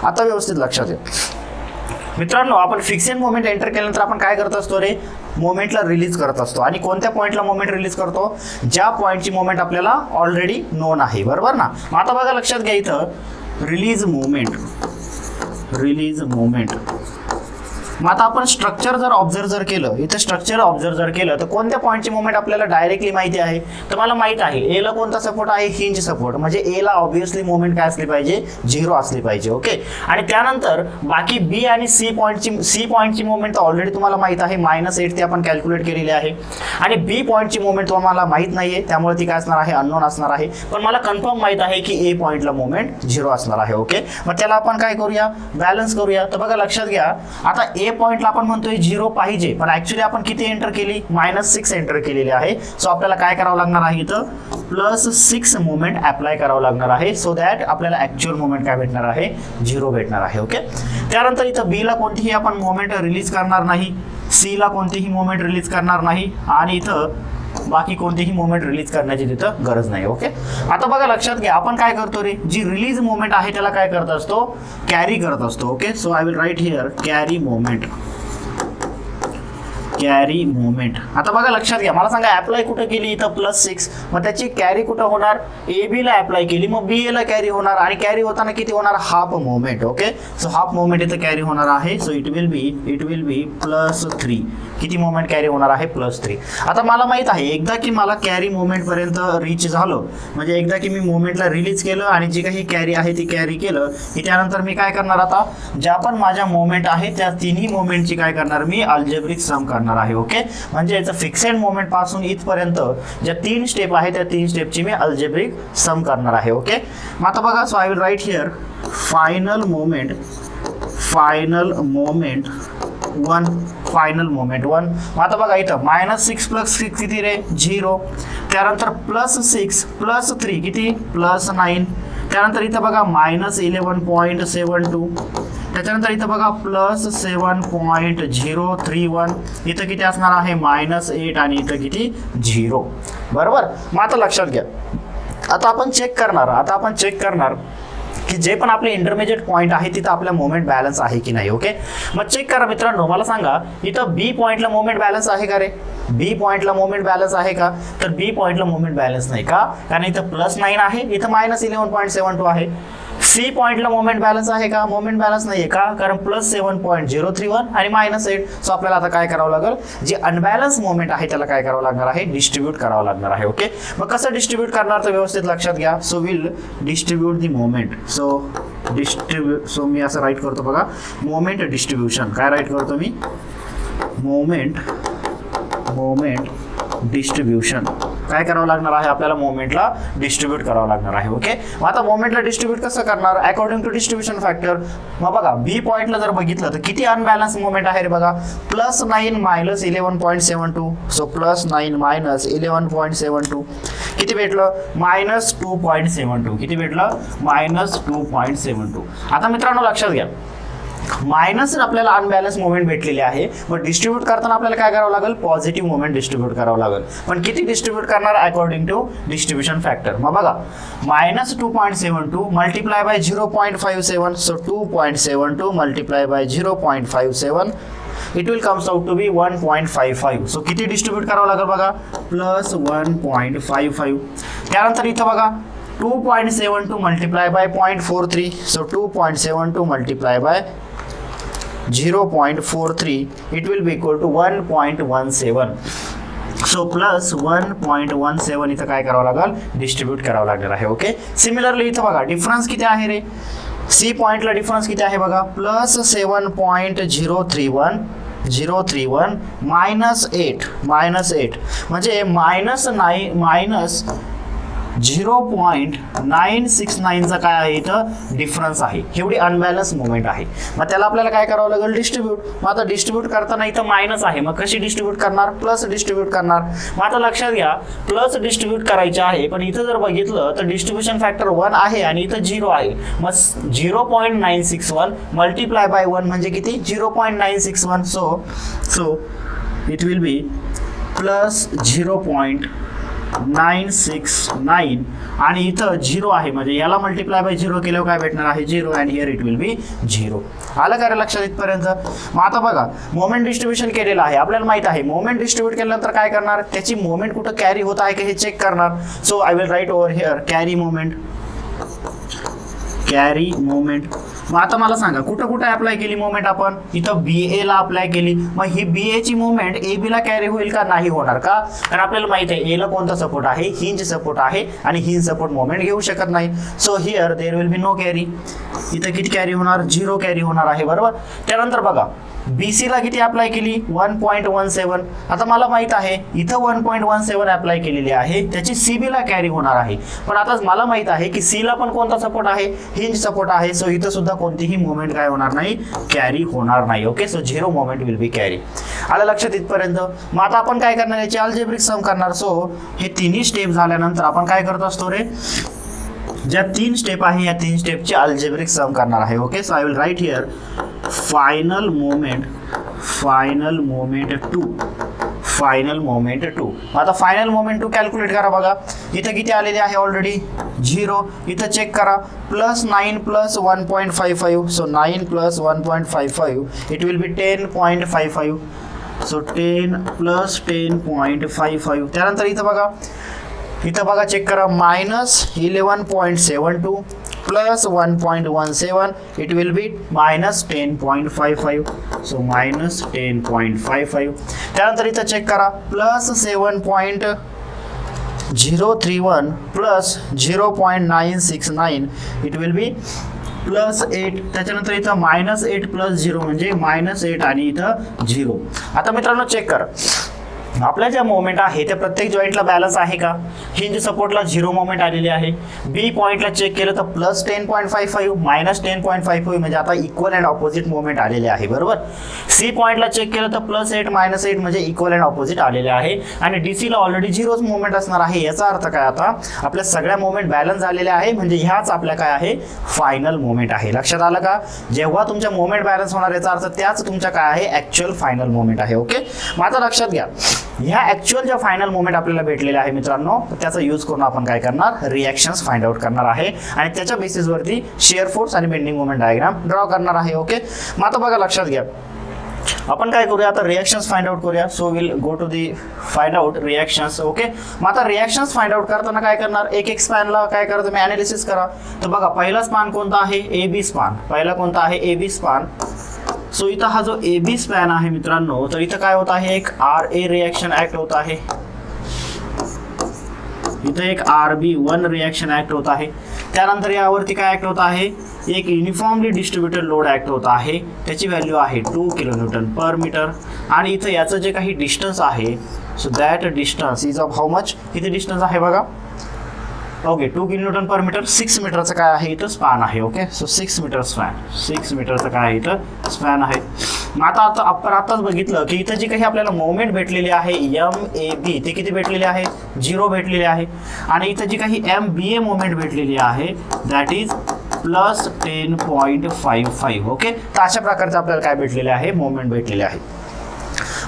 आता व्यवस्थित लक्षात घ्या मित्रांनो, आपण फिक्स एंड मोमेंट एंटर केल्यानंतर आपण काय करत असतो रे, मोमेंटला रिलीज करत असतो. आणि कोणत्या पॉईंटला मोमेंट रिलीज करतो, ज्या पॉईंटची मोमेंट आपल्याला ऑलरेडी नोन आहे. बरोबर ना. मग आता बघा लक्षात घ्या, इथं रिलीज मोमेंट. मग आता आपण स्ट्रक्चर जर ऑब्झर्व जर केलं, इथे स्ट्रक्चर ऑब्झर्व जर केलं तर कोणत्या पॉईंटची मोमेंट आपल्याला डायरेक्टली माहिती आहे, तर मला माहित आहे एला कोणता सपोर्ट आहे, हिंज सपोर्ट. म्हणजे एला ऑब्व्हियसली मोमेंट काय असली पाहिजे, 0 असली पाहिजे. ओके, आणि त्यानंतर बाकी बी आणि सी पॉईंटची मोमेंट ऑलरेडी तुम्हाला माहित आहे -8 ती आपण कॅल्क्युलेट केलेली आहे. आणि बी पॉईंटची मोमेंट तुम्हाला माहित नाहीये, त्यामुळे ती काय असणार आहे, अननोन असणार आहे. पण मला कन्फर्म माहित आहे की ए पॉईंटला मोमेंट 0 असणार आहे. ओके, मग त्याला आपण काय करूया, बॅलन्स करूया. तर बघा लक्षात घ्या, आता ए पॉईंटला आपण म्हणतोय 0 पाहिजे, पण ऍक्च्युली आपण किती एंटर केली, -6 एंटर केलेली आहे. सो आपल्याला काय करावं लागणार आहे, इथं +6 मोमेंट अप्लाय करावं लागणार आहे. सो दॅट आपल्याला ऍक्च्युअल मोमेंट काय भेटणार आहे, 0 भेटणार आहे. ओके, त्यानंतर इथं बी ला कोणतीही आपण मोमेंट रिलीज करणार नाही, सी ला कोणतीही मोमेंट रिलीज करणार नाही आणि इथं बाकी कोणतीही मोमेंट रिलीज करण्याची तिथं गरज नाही. ओके, आता बघा लक्षात घ्या, आपण काय करतो रे, जी रिलीज मोमेंट आहे त्याला काय करत असतो, कॅरी करत असतो. Okay, so I will write here carry moment. आता बघा लक्षात घ्या, मला सांगा अप्लाय कुठं केली, इथं +6, मग त्याची कॅरी कुठं होणार, ए बी ला अप्लाय केली, मग बी ए ला कॅरी होणार आणि कॅरी होताना किती होणार, half moment. Okay, so half moment इथं कॅरी होणार आहे. सो इट विल बी +3. किती मोमेंट कॅरी होणार आहे, +3. आता मला माहित आहे एकदा की मला कॅरी मोमेंट पर्यंत रीच झालो, म्हणजे एकदा की मी मोमेंटला रिलीज केलं आणि जी काही कॅरी आहे ती कॅरी केलं की त्यानंतर मी काय करणार, आता ज्या पण माझ्या मोमेंट आहे त्या तिन्ही मोमेंटची काय करणार, मी अल्जेब्रिक सम करणार आहे. ओके, म्हणजे याचं फिक्सेड मोमेंट पासून इथपर्यंत ज्या 3 स्टेप आहे त्या 3 स्टेपची मी अल्जेब्रिक सम करणार आहे. ओके, मग आता बघा, so I will write here final moment 1. मग आता बघा इथं -6 + 6 किती रे, 0. त्यानंतर +6 + 3 किती, +9. त्यानंतर इथं बघा -11.72. त्याच्यानंतर इथं बघा +7.031. इथं किती असणार आहे, -8 आणि इथं किती, 0. बरोबर. मग आता लक्षात घ्या, आता आपण चेक करणार की जे पण आपले इंटरमिजिएट पॉईंट आहे तिथं आपल्या मोमेंट बॅलन्स आहे की नाही. ओके, मग चेक करा मित्रांनो, मला सांगा इथं बी पॉईंटला मोमेंट बॅलन्स आहे का रे, बी पॉईंटला मोमेंट बॅलन्स आहे का, तर बी पॉईंटला मोमेंट बॅलन्स नाही का, कारण इथं +9 आहे, इथं -11.72 आहे. सी पॉइंटला मोमेंट बॅलन्स आहे का? मोमेंट बॅलन्स नाहीये का? कारण +7.031 आणि -8. सो आपल्याला आता काय करावं लागेल, जे अनबॅलन्स मोमेंट आहे त्याला काय करावं लागणार आहे, डिस्ट्रीब्यूट करावं लागणार आहे. ओके, मग कसं डिस्ट्रीब्यूट करणार तर व्यवस्थित लक्षात घ्या. So will distribute the moment. So मी असं राईट करतो बघा, मोमेंट डिस्ट्रीब्युशन. काय राईट करतो मी? Moment distribution. काय करावं लागणार आहे आपल्याला? मोमेंटला डिस्ट्रीब्यूट करावं लागणार आहे. ओके, मग आता मोमेंटला डिस्ट्रीब्यूट कसं करणार? According to distribution factor. मग बघा बी पॉइंटला जर बघितलं तर किती अनबॅलन्स मोमेंट आहे रे बघा, +9 -11.72. सो +9 -11.72 किती भेटलं? -2.72. किती भेटलं? -2.72. आता मित्रांनो लक्षात घ्या, मायनस आपल्याला अनबॅलन्स मोमेंट भेटलेली आहे, मग डिस्ट्रीब्यूट करताना आपल्याला काय करावं लागेल? पॉझिटिव्ह मोमेंट डिस्ट्रीब्यूट करावं लागेल. पण किती डिस्ट्रीब्यूट करणार? According to distribution factor. मग बघा -2.72 multiply by 0.57. So 2.72 multiply by 0.57 it will comes out to be 1.55. So किती डिस्ट्रीब्यूट करावं लागेल बघा? +1.55. त्यानंतर इथं बघा 2.72 multiply by 0.43. So 2.72 multiply by 0.43 it will be equal to 1.17. So +1.17 इथं काय करावं लागेल? डिस्ट्रीब्यूट करावं लागणार आहे. ओके, सिमिलरली इथं बघा डिफरन्स किती आहे रे? सी पॉइंटला डिफरन्स किती आहे बघा? +7.031 -8 म्हणजे -0.969चा काय आहे इथं? डिफरन्स आहे. एवढी अनबॅलन्स मोमेंट आहे. मग त्याला आपल्याला काय करावं लागेल? डिस्ट्रीब्यूट. मग आता डिस्ट्रीब्यूट करताना इथं मायनस आहे, मग कशी डिस्ट्रीब्यूट करणार? प्लस डिस्ट्रीब्यूट करणार. मग आता लक्षात घ्या, प्लस डिस्ट्रीब्यूट करायचे आहे, पण इथं जर बघितलं तर डिस्ट्रीब्युशन फॅक्टर 1 आहे आणि इथं 0 आहे. मग 0.961 मल्टिप्लाय बाय 1 म्हणजे किती? 0.961. सो इट विल बी +0.969 आणि इथं 0 आहे, म्हणजे याला मल्टिप्लाय बाय 0 केल्यावर काय भेटणार आहे? 0 अँड हिअर इट विल बी 0. आलं का रे लक्षात इथपर्यंत? मग आता बघा मोमेंट डिस्ट्रीब्युशन केलेलं आहे, आपल्याला माहित आहे मोमेंट डिस्ट्रीब्यूट केल्यानंतर काय करणार? त्याची मोमेंट कुठं कॅरी होत आहे का हे चेक करणार. So I will write over here carry moment. मग आता मला सांगा कुठं कुठं अप्लाय केली मोमेंट आपण? इथं BA ला अप्लाय केली. मग ही BA ची मोमेंट AB ला कॅरी होईल का? नाही होणार. का? कारण आपल्याला माहित आहे A ला कोणता सपोर्ट आहे? हिंज सपोर्ट आहे आणि हिंज सपोर्ट मोमेंट घेऊ शकत नाही. So here there will be no carry. इथं किती कॅरी होणार? 0 कॅरी होणार आहे, बरोबर. त्यानंतर बघा BC ला किती अप्लाय केली? 1.17. आता मला माहित आहे इथं 1.17 अप्लाय केलेली आहे, त्याची CB ला कॅरी होणार आहे. पण आता मला माहित आहे की C ला पण कोणता सपोर्ट आहे? हिंज सपोर्ट आहे. सो इथं सुद्धा कोणतीही मोमेंट काय होणार नाही? कॅरी होणार नाही. Okay, so 0 moment will be carry. आलं लक्षात इथपर्यंत? मग आता आपण काय करणार? याची अल्जेब्रिक सम करणार. सो हे तिन्ही स्टेप झाल्यानंतर आपण काय करत असतो रे? ज्या 3 स्टेप आहे या 3 स्टेपची अल्जेब्रिक सम करणार आहे. Okay, so I will write here final moment 2. आता फायनल मोमेंट 2 कॅल्क्युलेट करा. बघा इथं किती आलेले आहे? ऑलरेडी 0. इथं चेक करा, +9 + 1.55. So 9 + 1.55 it will B 10.55. So 10 + 10.55. त्यानंतर इथं बघा चेक करा, -11.72 + 1.17 इट विल बी -10.55. सो -10.55. त्यानंतर इथं चेक करा, +7.031 + 0.969 इट विल बी +8. त्याच्यानंतर इथं -8 + 0 म्हणजे -8 आणि इथं 0. आता मित्रांनो चेक करा, आपल्या ज्या मोमेंट आहे त्या प्रत्येक जॉईंटला बॅलन्स आहे का? हिंज सपोर्टला 0 मोमेंट आलेली आहे. बी पॉइंटला चेक केलं तर +10.55 -10.55 म्हणजे आता इक्वल अँड ऑपोजिट मोमेंट आलेले आहे, बरोबर. सी पॉइंटला चेक केलं तर +8 -8 म्हणजे इक्वल अँड ऑपोजिट आलेले आहे. आणि DC ला ऑलरेडी 0च मोमेंट असणार आहे. याचा अर्थ काय? आता आपल्या सगळ्या मोमेंट बॅलन्स झालेल्या आहे, म्हणजे ह्याच आपल्या काय आहे? फायनल मोमेंट आहे. लक्षात आलं का? जेव्हा तुमच्या मोमेंट बॅलन्स होणार याचा अर्थ त्याच तुमच्या काय आहे? ऍक्च्युअल फायनल मोमेंट आहे. ओके, मग आता लक्षात घ्या, ह्या ऍक्च्युअल ज्या फायनल मोमेंट आपल्याला भेटलेले आहे मित्रांनो, त्याचा यूज करून आपण काय करणार? रिएक्शन्स फाइंड आउट करणार आहे आणि त्याच्या बेसिसवरती शिअर फोर्स आणि बेंडिंग मोमेंट डायग्राम ड्रॉ करणार आहे. ओके, मग आता बघा लक्षात घ्या, आपण काय करूया आता रिएक्शन्स फाइंड आउट करूया. So will go to the find out reactions. Okay, मग आता रिएक्शन्स फाइंड आउट करताना काय करणार, एक एक स्पॅनला काय करा तुम्ही ॲनालिसिस करा. तर बघा पहिला स्पॅन कोणता आहे, ए बी स्पॅन. पहिला कोणता आहे, ए बी स्पॅन. सो इथं हा जो ए बी स्पॅन आहे मित्रांनो, तर इथं काय होत आहे, एक आर ए रिएक्शन ऍक्ट होत आहे. इथं एक RB1 रिएक्शन ऍक्ट होत आहे. त्यानंतर यावरती काय ऍक्ट होत आहे, एक युनिफॉर्मली डिस्ट्रीब्युटेड लोड ऍक्ट होत आहे. त्याची व्हॅल्यू आहे 2 किलोन्यूटन पर मीटर. आणि इथं याचं जे काही डिस्टन्स आहे, so that distance is of how much, किती डिस्टन्स आहे बघा. ओके, 2 किलोन्यूटन पर मीटर. 6 मीटरचं काय आहे इथं स्पॅन आहे. ओके, सो 6 मीटर स्पॅन, 6 मीटरचं काय आहे इथं स्पॅन आहे. मग आता आपण आताच बघितलं की इथं जी काही आपल्याला मोमेंट भेटलेली आहे MAB, ते किती भेटलेली आहे, 0 भेटलेली आहे. आणि इथं जी काही MBA मोमेंट भेटलेली आहे दॅट इज प्लस 10.55. ओके, तर अशा प्रकारचं आपल्याला काय भेटलेले आहे, मोमेंट भेटलेले आहे.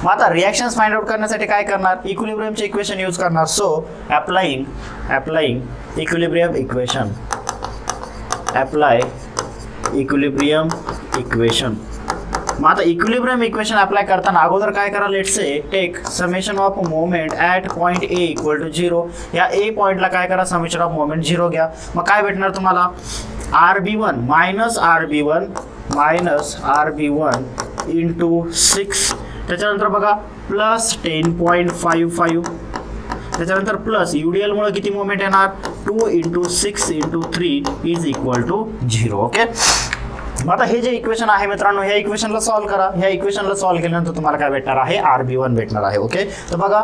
मग आता रिएक्शन्स फाइंड आउट करण्यासाठी काय करणार, इक्विलिब्रियमचे इक्वेशन यूज करणार. So applying equilibrium equation, apply equilibrium equation. मग आता इक्विलिब्रियम इक्वेशन अप्लाय करताना अगोदर काय करा, let's say take summation of moment at point A equal to 0. या ए पॉईंटला काय करा, समेशन ऑफ मोमेंट 0 घ्या. मग काय भेटणार तुम्हाला, RB1 मायनस RB1 इंटू 6. त्याच्यानंतर बघा प्लस 10.55. त्याच्यानंतर प्लस UDL मुळे किती मोमेंट येणार, 2 into 6 into 3 is equal to 0. Okay, मग आता हे जे इक्वेशन आहे मित्रांनो, ह्या इक्वेशनला सॉल्व्ह करा. ह्या इक्वेशनला सॉल्व्ह केल्यानंतर तुम्हाला काय भेटणार आहे, RB1 भेटणार आहे. ओके, तर बघा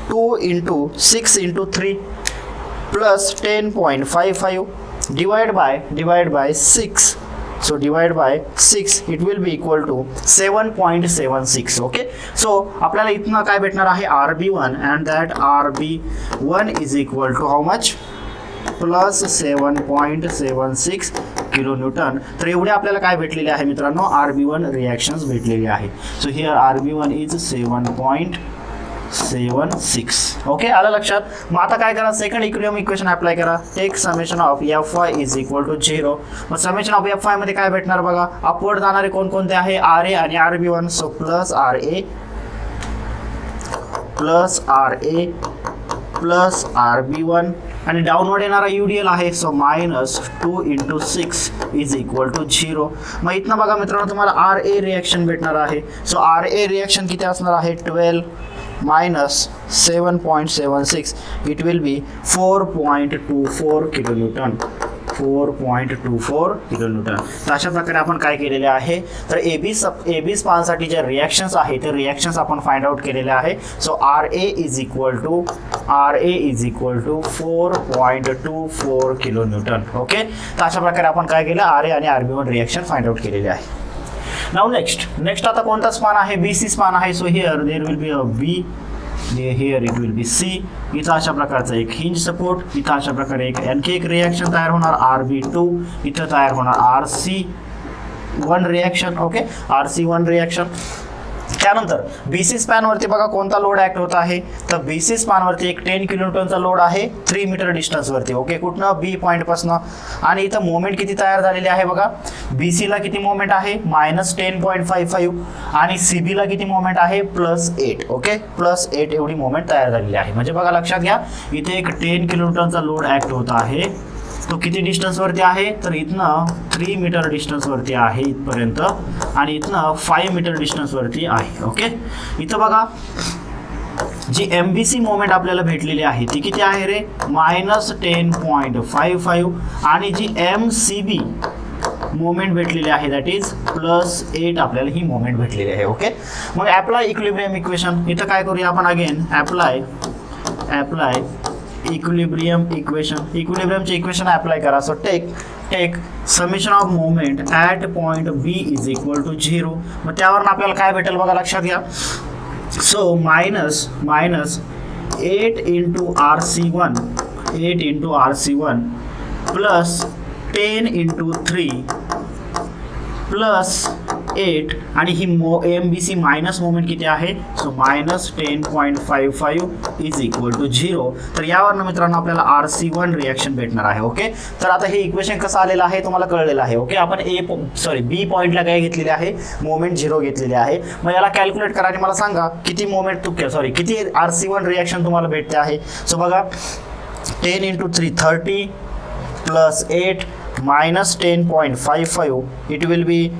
2 into 6 into 3 plus 10.55 divide by 6. So divide by 6 it will be equal to 7.76. Okay, so आपल्याला इथनं काय भेटणार आहे, RB1 and that RB1 is equal to how much, plus 7.76 kilonewton. तर एवढे आपल्याला काय भेटलेले आहे मित्रांनो, RB1 रिएक्शन्स भेटलेली आहे. So here RB1 is 7.76. Okay, आलं लक्षात. मग आता काय करा, सेकंड इक्विलिब्रियम इक्वेशन अप्लाय करा. Take summation of Fy is equal to 0. मग समेशन ऑफ Fy मध्ये काय भेटणार बघा, अपवर्ड जाणारे कोणकोणते आहे, RA आणि RB1. So plus RA plus RB1 आणि डाऊनवर्ड येणारा UDL आहे. So minus 2 into 6 is equal to 0. मग इथनं बघा मित्रांनो तुम्हाला RA रिएक्शन भेटणार आहे. सो RA रिएक्शन किती असणार आहे, 12 minus 7.76 it will be 4.24 kilonewton. 4.24 kilonewton. तर अशा प्रकारे आपण काय केलेले आहे, तर AB स्पॅनसाठी जे रिएक्शन्स आहे ते रिएक्शन्स आपण फाइंड आउट केलेले आहे. So RA is equal to 4.24 kilonewton. Okay, तर अशा प्रकारे आपण काय केलं, RA आणि RB1 रिएक्शन फाइंड आउट केलेले आहे. नाउ नेक्स्ट आता कोणता स्पॅन आहे, BC स्पॅन आहे. So here there will be a B, here it will B C. इथं अशा प्रकारचा एक हिंज सपोर्ट, इथं अशा प्रकारे आणखी एक रिएक्शन तयार होणार RB2. इथं तयार होणार RC1 reaction. Okay, RC1 reaction. त्यानंतर BC स्पॅनवरती बघा कोणता लोड ऍक्ट होत आहे, तर BC स्पॅनवरती एक 10 किलोन्यूटनचा लोड आहे 3 मीटर डिस्टन्सवरती. ओके, कुठनं, B पॉईंटपासनं. आणि इथं मोमेंट किती तयार झालेली आहे बघा, BCला किती मोमेंट आहे, मायनस 10.55 आणि CBला किती मोमेंट आहे, प्लस 8. ओके, प्लस 8 एवढी मोमेंट तयार झालेली आहे. म्हणजे बघा लक्षात घ्या, इथे एक 10 किलोन्यूटनचा लोड ऍक्ट होत आहे. तो किती डिस्टन्सवरती आहे, तर इथनं 3 मीटर डिस्टन्सवरती आहे इथपर्यंत आणि इथनं 5 मीटर डिस्टन्सवरती आहे. ओके, इथं बघा जी MBC मोमेंट आपल्याला भेटलेली आहे ती किती आहे रे, मायनस 10.55 आणि जी MCB मोमेंट भेटलेली आहे दॅट इज प्लस 8 आपल्याला ही मोमेंट भेटलेली आहे. ओके, मग अप्लाय इक्विलिब्रियम इक्वेशन. इथं काय करूया आपण, अगेन अप्लाय इक्विलिब्रियम इक्वेशन. इक्विलिब्रियमचे इक्वेशन अप्लाय करा. So take summation of moment at point B is equal to 0. मग त्यावरून आपल्याला काय भेटेल बघा, लक्षात घ्या. So minus 8 into RC1 plus 10 into 3 plus 8 आणि ही AMBC मायनस मोमेंट किती आहे, so minus 10.55 is equal to 0. तर यावर मित्रांनो आपल्याला RC1 रिॲक्शन भेटणार आहे. ओके, तर आता हे इक्वेशन कसं आलेलं आहे तुम्हाला कळलेलं आहे. ओके, आपण बी पॉईंटला काय घेतलेले आहे, मोमेंट 0 घेतलेले आहे. मग याला कॅल्क्युलेट करा आणि मला सांगा किती मोमेंट किती RC1 रिॲक्शन तुम्हाला भेटते आहे. सो बघा 10 into 3 30 plus 8 minus 10.55 it will be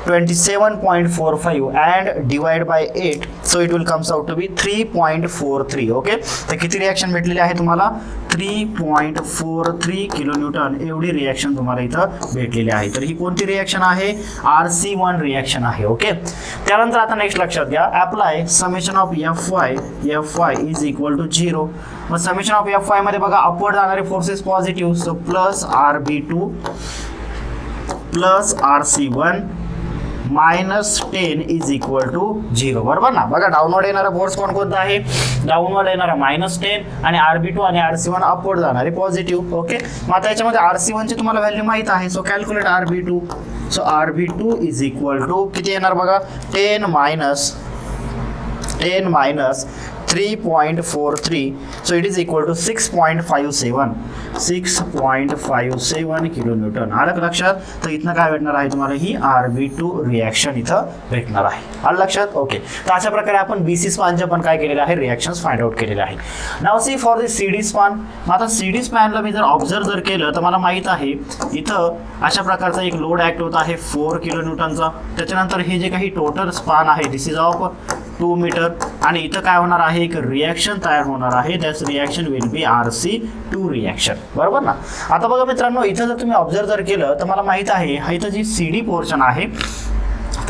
27.45 and divide by 8 so it will comes out to be 3.43. Okay, तर किती रिॲक्शन भेटलेली आहे तुम्हाला, 3.43 किलोन्यूटन एवढी रिॲक्शन तुम्हाला इथं भेटलेली आहे. तर ही कोणती रिॲक्शन आहे, RC1 रिॲक्शन आहे. ओके, त्यानंतर आता नेक्स्ट लक्षात घ्या, apply summation of Fy is equal to 0. मग समेशन ऑफ Fy मध्ये बघा अपवर्ड जाणारे forces positive, so plus RB2 plus RC1 minus 10 is equal to 0. बरोबर ना. बघा डाऊनवर्ड येणारा फोर्स कोणता आहे, डाऊनवर्ड येणारा -10 आणि RB2 आणि RC1 अपवर्ड जाणारे पॉझिटिव्ह. ओके, मग आता याच्यामध्ये RC1 ची तुम्हाला व्हॅल्यू माहित आहे, so calculate RB2. So RB2 is equal to किती येणार बघा, 10 minus 3.43, so it is equal to 6.57 kilonewton. आलं लक्षात. तर इथनं काय भेटणार आहे तुम्हाला, ही RB2 रिॲक्शन इथं भेटणार आहे. आलं लक्षात. ओके, तर अशा प्रकारे आपण BC स्पॅनचे पण काय केलेले आहे, रिॲक्शन्स फाइंड आउट केलेले आहे. Now see for the CD span. आता CD स्पॅनला मी जर ऑब्झर्व जर केलं तर मला माहित आहे इथं अशा प्रकारचा एक लोड ऍक्ट होत आहे 4 किलोन्यूटनचा. त्याच्यानंतर हे जे काही टोटल स्पॅन आहे दिस इज ऑफ 2 मीटर आणि इथं काय होणार आहे, एक रिॲक्शन तयार होणार आहे. That's reaction will be RC2 reaction. बरोबर ना. आता बघा मित्रांनो, इथं जर तुम्ही ऑब्झर्व जर केलं तर मला माहित आहे हा इथं जी CD पोर्शन आहे,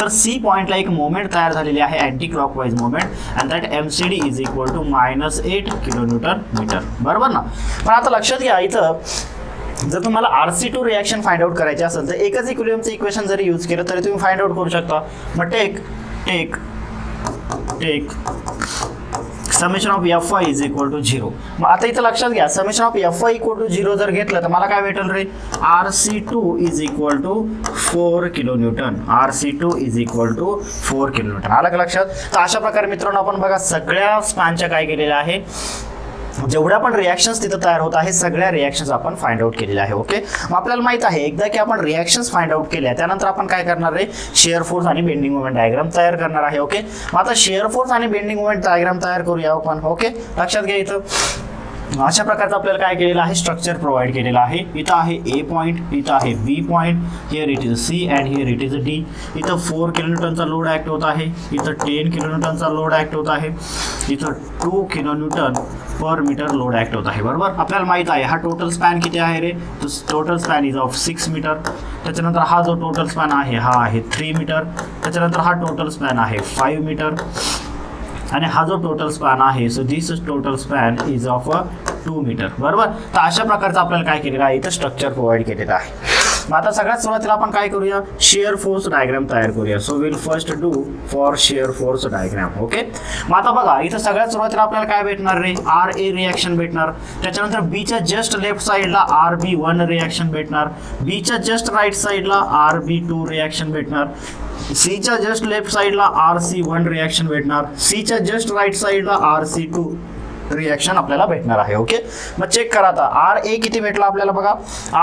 तर C पॉइंटला एक मोमेंट तयार झालेली आहे, anticlockwise moment, and that MCD is equal to -8 kilonewton metre. बरोबर ना. पण आता लक्षात घ्या, इथं जर तुम्हाला RC2 रिॲक्शन फाइंड आउट करायची असेल तर एकच इक्विलिब्रियमचं इक्वेशन जरी यूज केलं तरी तुम्ही फाइंड आउट करू शकता. मग take summation of Fy is equal to 0. मग आता इथं लक्षात घ्या, summation of Fy equal to 0 जर घेतलं तर मला काय भेटेल रे, RC2 is equal to 4 kilonewton. RC2 is equal to 4 kilonewton. आलं का लक्षात. तर अशा प्रकारे मित्रांनो आपण बघा सगळ्या स्पॅनच्या काय केलेल्या आहे, जेवढ्या पण रिॲक्शन्स तिथं तयार होत आहे सगळ्या रिॲक्शन्स आपण फाइंड आउट केलेल्या आहे. ओके, मग आपल्याला माहित आहे एकदा की आपण रिॲक्शन्स फाइंड आउट केल्या त्यानंतर आपण काय करणार आहे, शिअर फोर्स आणि बेंडिंग मोमेंट डायग्राम तयार करणार आहे. ओके, मग आता शिअर फोर्स आणि बेंडिंग मोमेंट डायग्राम तयार करूया आपण. ओके, लक्षात घ्या इथं अशा प्रकारचं आपल्याला काय केलेलं आहे, स्ट्रक्चर प्रोव्हाइड केलेलं आहे. इथं आहे A पॉईंट, इथं आहे B point, here it is C and here it is D. इथं 4 किलोन्यूटनचा लोड ऍक्ट होत आहे, इथं 10 किलोन्यूटनचा लोड ऍक्ट होत आहे, इथं 2 किलोन्यूटन पर मीटर लोड ऍक्ट होत आहे. बरोबर. आपल्याला माहित आहे हा टोटल स्पॅन किती आहे रे, तो total span is of 6 metre. त्याच्यानंतर हा जो टोटल स्पॅन आहे हा आहे 3 मीटर. त्याच्यानंतर हा टोटल स्पॅन आहे 5 मीटर आणि हा जो टोटल स्पॅन आहे, so this total span is of 2 metre. बरोबर. तर अशा प्रकारचं आपल्याला काय केलेलं आहे, इथं स्ट्रक्चर प्रोव्हाइड केलेलं आहे. मग आता सगळ्यात सुरुवातीला आपण काय करूया, शिअर फोर्स डायग्राम तयार करूया. So will first do for shear force diagram. Okay, मग आता बघा इथं सगळ्यात सुरुवातीला आपल्याला काय भेटणार रे, RA रिॲक्शन भेटणार. त्याच्यानंतर बीच्या जस्ट लेफ्ट साईडला RB1 रिॲक्शन भेटणार. बीच्या जस्ट राईट साईडला RB2 रिॲक्शन भेटणार. Cच्या जस्ट लेफ्ट साईडला RC1 रिॲक्शन भेटणार. Cच्या जस्ट राईट साईडला RC2 रिॲक्शन आपल्याला भेटणार आहे. ओके, मग चेक करा आता RA किती भेटला आपल्याला. बघा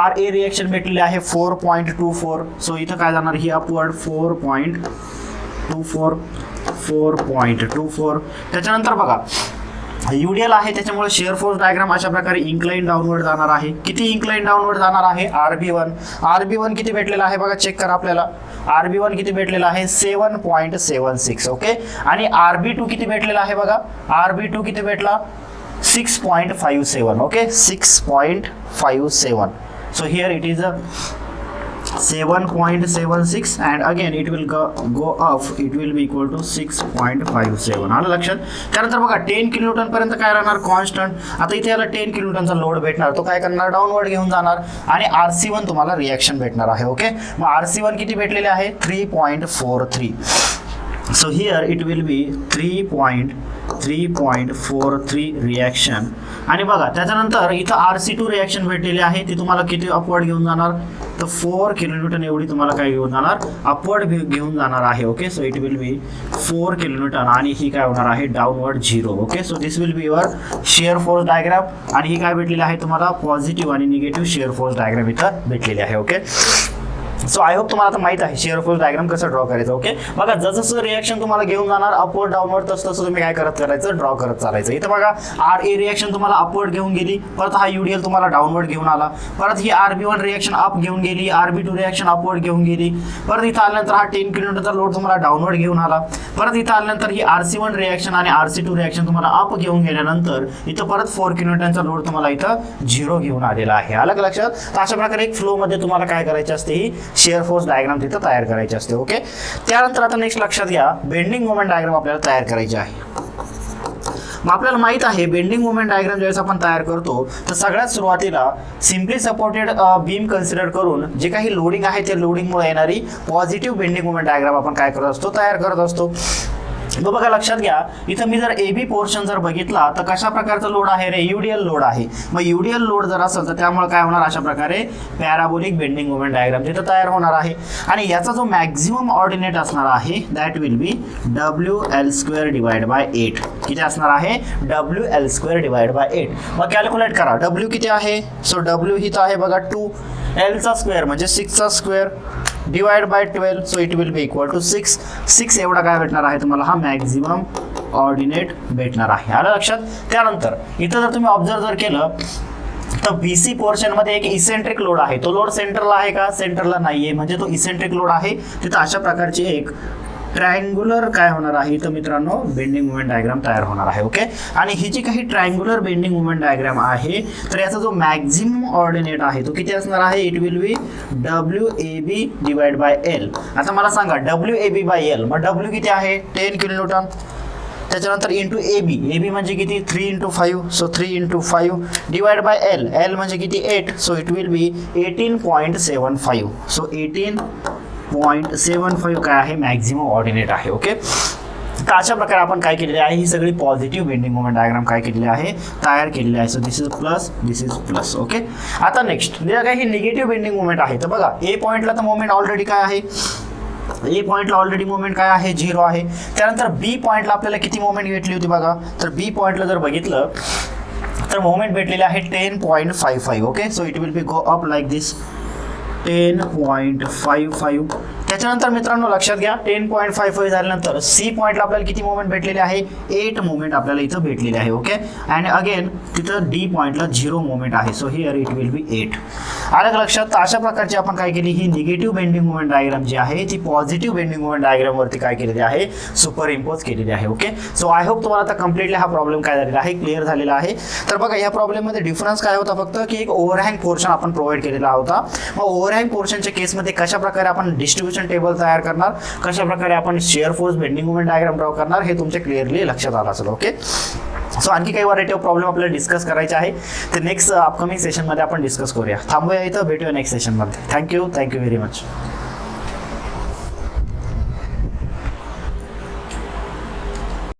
RA रिॲक्शन भेटलेली आहे 4.24. सो इथं काय जाणार, ही अपवर्ड 4.24. त्याच्यानंतर बघा UDL आहे त्याच्यामुळे शिअर फोर्स डायग्राम अशा प्रकारे इन्क्लाइन डाऊनवर्ड जाणार आहे. किती इन्क्लाइन डाऊनवर्ड जाणार आहे, RB1 किती भेटलेला आहे बघा, चेक करा आपल्याला. RB1 किती भेटलेला आहे 7.76. ओके, आणि RB2 किती भेटलेला आहे बघा, RB2 किती भेटला 6.57. Okay, 6.57. So here it is 7.76 and again it will go up, it will be equal to 6.57. आलं लक्षात. त्यानंतर बघा 10 किलोन्यूटन पर्यंत काय राहणार, कॉन्स्टंट. आता इथे याला 10 किलोन्यूटनचा लोड भेटणार, तो काय करणार, डाऊनवर्ड घेऊन जाणार आणि RC1 तुम्हाला रिॲक्शन भेटणार आहे. ओके, मग RC1 किती भेटलेले आहे 3.43. So here it will B 3.43 reaction. आणि बघा त्याच्यानंतर इथं RC2 रिॲक्शन भेटलेली आहे, ती तुम्हाला किती अपवर्ड घेऊन जाणार, तर 4 किलोन्यूटन एवढी तुम्हाला काय घेऊन जाणार, अपवर्ड घेऊन जाणार आहे. Okay, so it will B 4 kilonewton आणि ही काय होणार आहे, downward 0. Okay, so this will be your shear force diagram आणि ही काय भेटलेली आहे तुम्हाला, पॉझिटिव्ह आणि निगेटिव्ह शिअर फोर्स डायग्राम इथं भेटलेली आहे. ओके, सो आय होप तुम्हाला आता माहित आहे शिअर फोर्स डायग्राम कसं ड्रॉ करायचं. ओके, बघा जसं रिएक्शन तुम्हाला घेऊन जाणार अपवर्ड डाऊनवर्ड तसं तुम्ही काय करत करायचं, ड्रॉ करत चालायचं. इथं बघा RA रिएक्शन तुम्हाला अपवर्ड घेऊन गेली, परत हा UDL तुम्हाला डाऊनवर्ड घेऊन आला, परत ही RB1 रिएक्शन अप घेऊन गेली, RB2 रिएक्शन अपवर्ड घेऊन गेली, परत इथं आल्यानंतर हा 10 किलोमीटरचा लोड तुम्हाला डाऊनवर्ड घेऊन आला, परत इथं आल्यानंतर ही RC1 रिएक्शन आणि RC2 रिएक्शन तुम्हाला अप घेऊन गेल्यानंतर इथं परत 4 किलोमीटरचा लोड तुम्हाला इथं 0 घेऊन आलेला आहे. आलं का लक्षात? तर अशा प्रकारे एक फ्लो मध्ये तुम्हाला काय करायचे असते, ही शिअर फोर्स डायग्राम तिथं तयार करायची असते. ओके, त्यानंतर आता नेक्स्ट लक्षात घ्या, बेंडिंग मोमेंट डायग्राम आपल्याला तयार करायची आहे. मग आपल्याला माहित आहे बेंडिंग मोमेंट डायग्राम ज्यावेळेस आपण तयार करतो तर सगळ्यात सुरुवातीला सिम्पली सपोर्टेड बीम कन्सिडर करून जे काही लोडिंग आहे ते लोडिंगमुळे येणारी पॉझिटिव्ह बेंडिंग मोमेंट डायग्राम आपण काय करत असतो, तयार करत असतो. बघा लक्षात घ्या, इथं मी जर AB पोर्शन जर बघितला तर कशा प्रकारचा लोड आहे रे, UDL लोड आहे. मग UDL लोड जर असेल तर त्यामुळे काय होणार, अशा प्रकारे पॅराबोलिक बेंडिंग मोमेंट डायग्राम तिथं तयार होणार आहे. आणि याचा जो मॅक्झिमम ऑर्डिनेट असणार आहे that will B WL² divide by 8. किती असणार आहे, WL² डिवाइड बाय 8. मग कॅल्क्युलेट करा, W किती आहे, सो W ही तर आहे बघा 2, L चा स्क्वेअर म्हणजे 6 चा square divide by 12, so it will be equal to 6 एवढा काय भेटणार आहे तुम्हाला, हा मॅक्झिमम ऑर्डिनेट भेटणार आहे. आलं लक्षात? त्यानंतर इथं जर तुम्ही ऑब्झर्व जर केलं तर BC पोर्शन मध्ये एक इसेंट्रिक लोड आहे, तो लोड सेंटरला आहे का, सेंटरला नाहीये, म्हणजे तो इसेंट्रिक लोड आहे. तिथं अशा प्रकारची एक ट्रायंग्युलर काय होणार आहे तर मित्रांनो बेंडिंग मोमेंट डायग्राम तयार होणार आहे. ओके, आणि ही जी काही ट्रायंग्युलर बेंडिंग मोमेंट डायग्राम आहे तर याचा जो मॅक्झिमम ऑर्डिनेट आहे तो किती असणार आहे, it will B WAB divide by L. आता मला सांगा WAB बाय L, मग W किती आहे 10 किलोन्यूटन, त्याच्यानंतर इंटू AB म्हणजे किती 3 into 5, so 3 into 5 divide by L म्हणजे किती 8, so it will B 18.75, so 18.75 काय आहे, मॅक्झिमम ऑर्डिनेट आहे. ओके, तर अशा प्रकारे आपण काय केलेले आहे, ही सगळी पॉझिटिव्ह बेंडिंग मोमेंट डायग्राम काय केलेली आहे, तयार केलेली आहे. So this is plus, this is plus. Okay, आता नेक्स्ट जर काही ही निगेटिव्ह बेंडिंग मोमेंट आहे तर बघा A पॉईंटला तर मोमेंट ऑलरेडी काय आहे, A पॉईंटला ऑलरेडी मोमेंट काय आहे, 0 आहे. त्यानंतर B पॉईंटला आपल्याला किती मोमेंट भेटली होती बघा, तर B पॉईंटला जर बघितलं तर मोमेंट भेटलेली आहे 10.55. Okay, so it will be go up like this 10.55. त्याच्यानंतर मित्रांनो लक्षात घ्या 10.55 झाल्यानंतर C पॉईंटला आपल्याला किती मोमेंट भेटलेले आहे, 8 मोमेंट आपल्याला इथं भेटलेले आहे. ओके, अँड अगेन तिथं D पॉईंटला 0 मोमेंट आहे, so here it will be 8. आलं लक्षात? तर अशा प्रकारची आपण काय केली, ही निगेटिव्ह बेंडिंग मोमेंट डायग्राम जी आहे ती पॉझिटिव्ह बेंडिंग मोमेंट डायग्राम वरती काय केलेली आहे, सुपर इम्पोज केलेली आहे. ओके, सो आय होप तुम्हाला आता कम्प्लिटली हा प्रॉब्लेम काय झालेला आहे, क्लिअर झालेला आहे. तर बघा या प्रॉब्लेममध्ये डिफरन्स काय होता, फक्त की एक ओव्हरहँग पोर्शन आपण प्रोव्हाइड केलेला होता. मग ओव्हरहँग पोर्शनच्या केसमध्ये कशा प्रकारे आपण डिस्ट्रीब्युशन टेबल तयार करणार, कशा प्रकारे आपण shear force bending moment diagram draw करणार, हे तुमच्या क्लिअरली लक्षात आलं असेल. ओके, सो आणखी काही व्हरायटी ऑफ प्रॉब्लेम आपल्याला डिस्कस करायचे आहे ते नेक्स्ट अपकमिंग सेशनमध्ये आपण डिस्कस करूया. थांबूया इथं, भेटूया नेक्स्ट सेशनमध्ये. Thank you very much.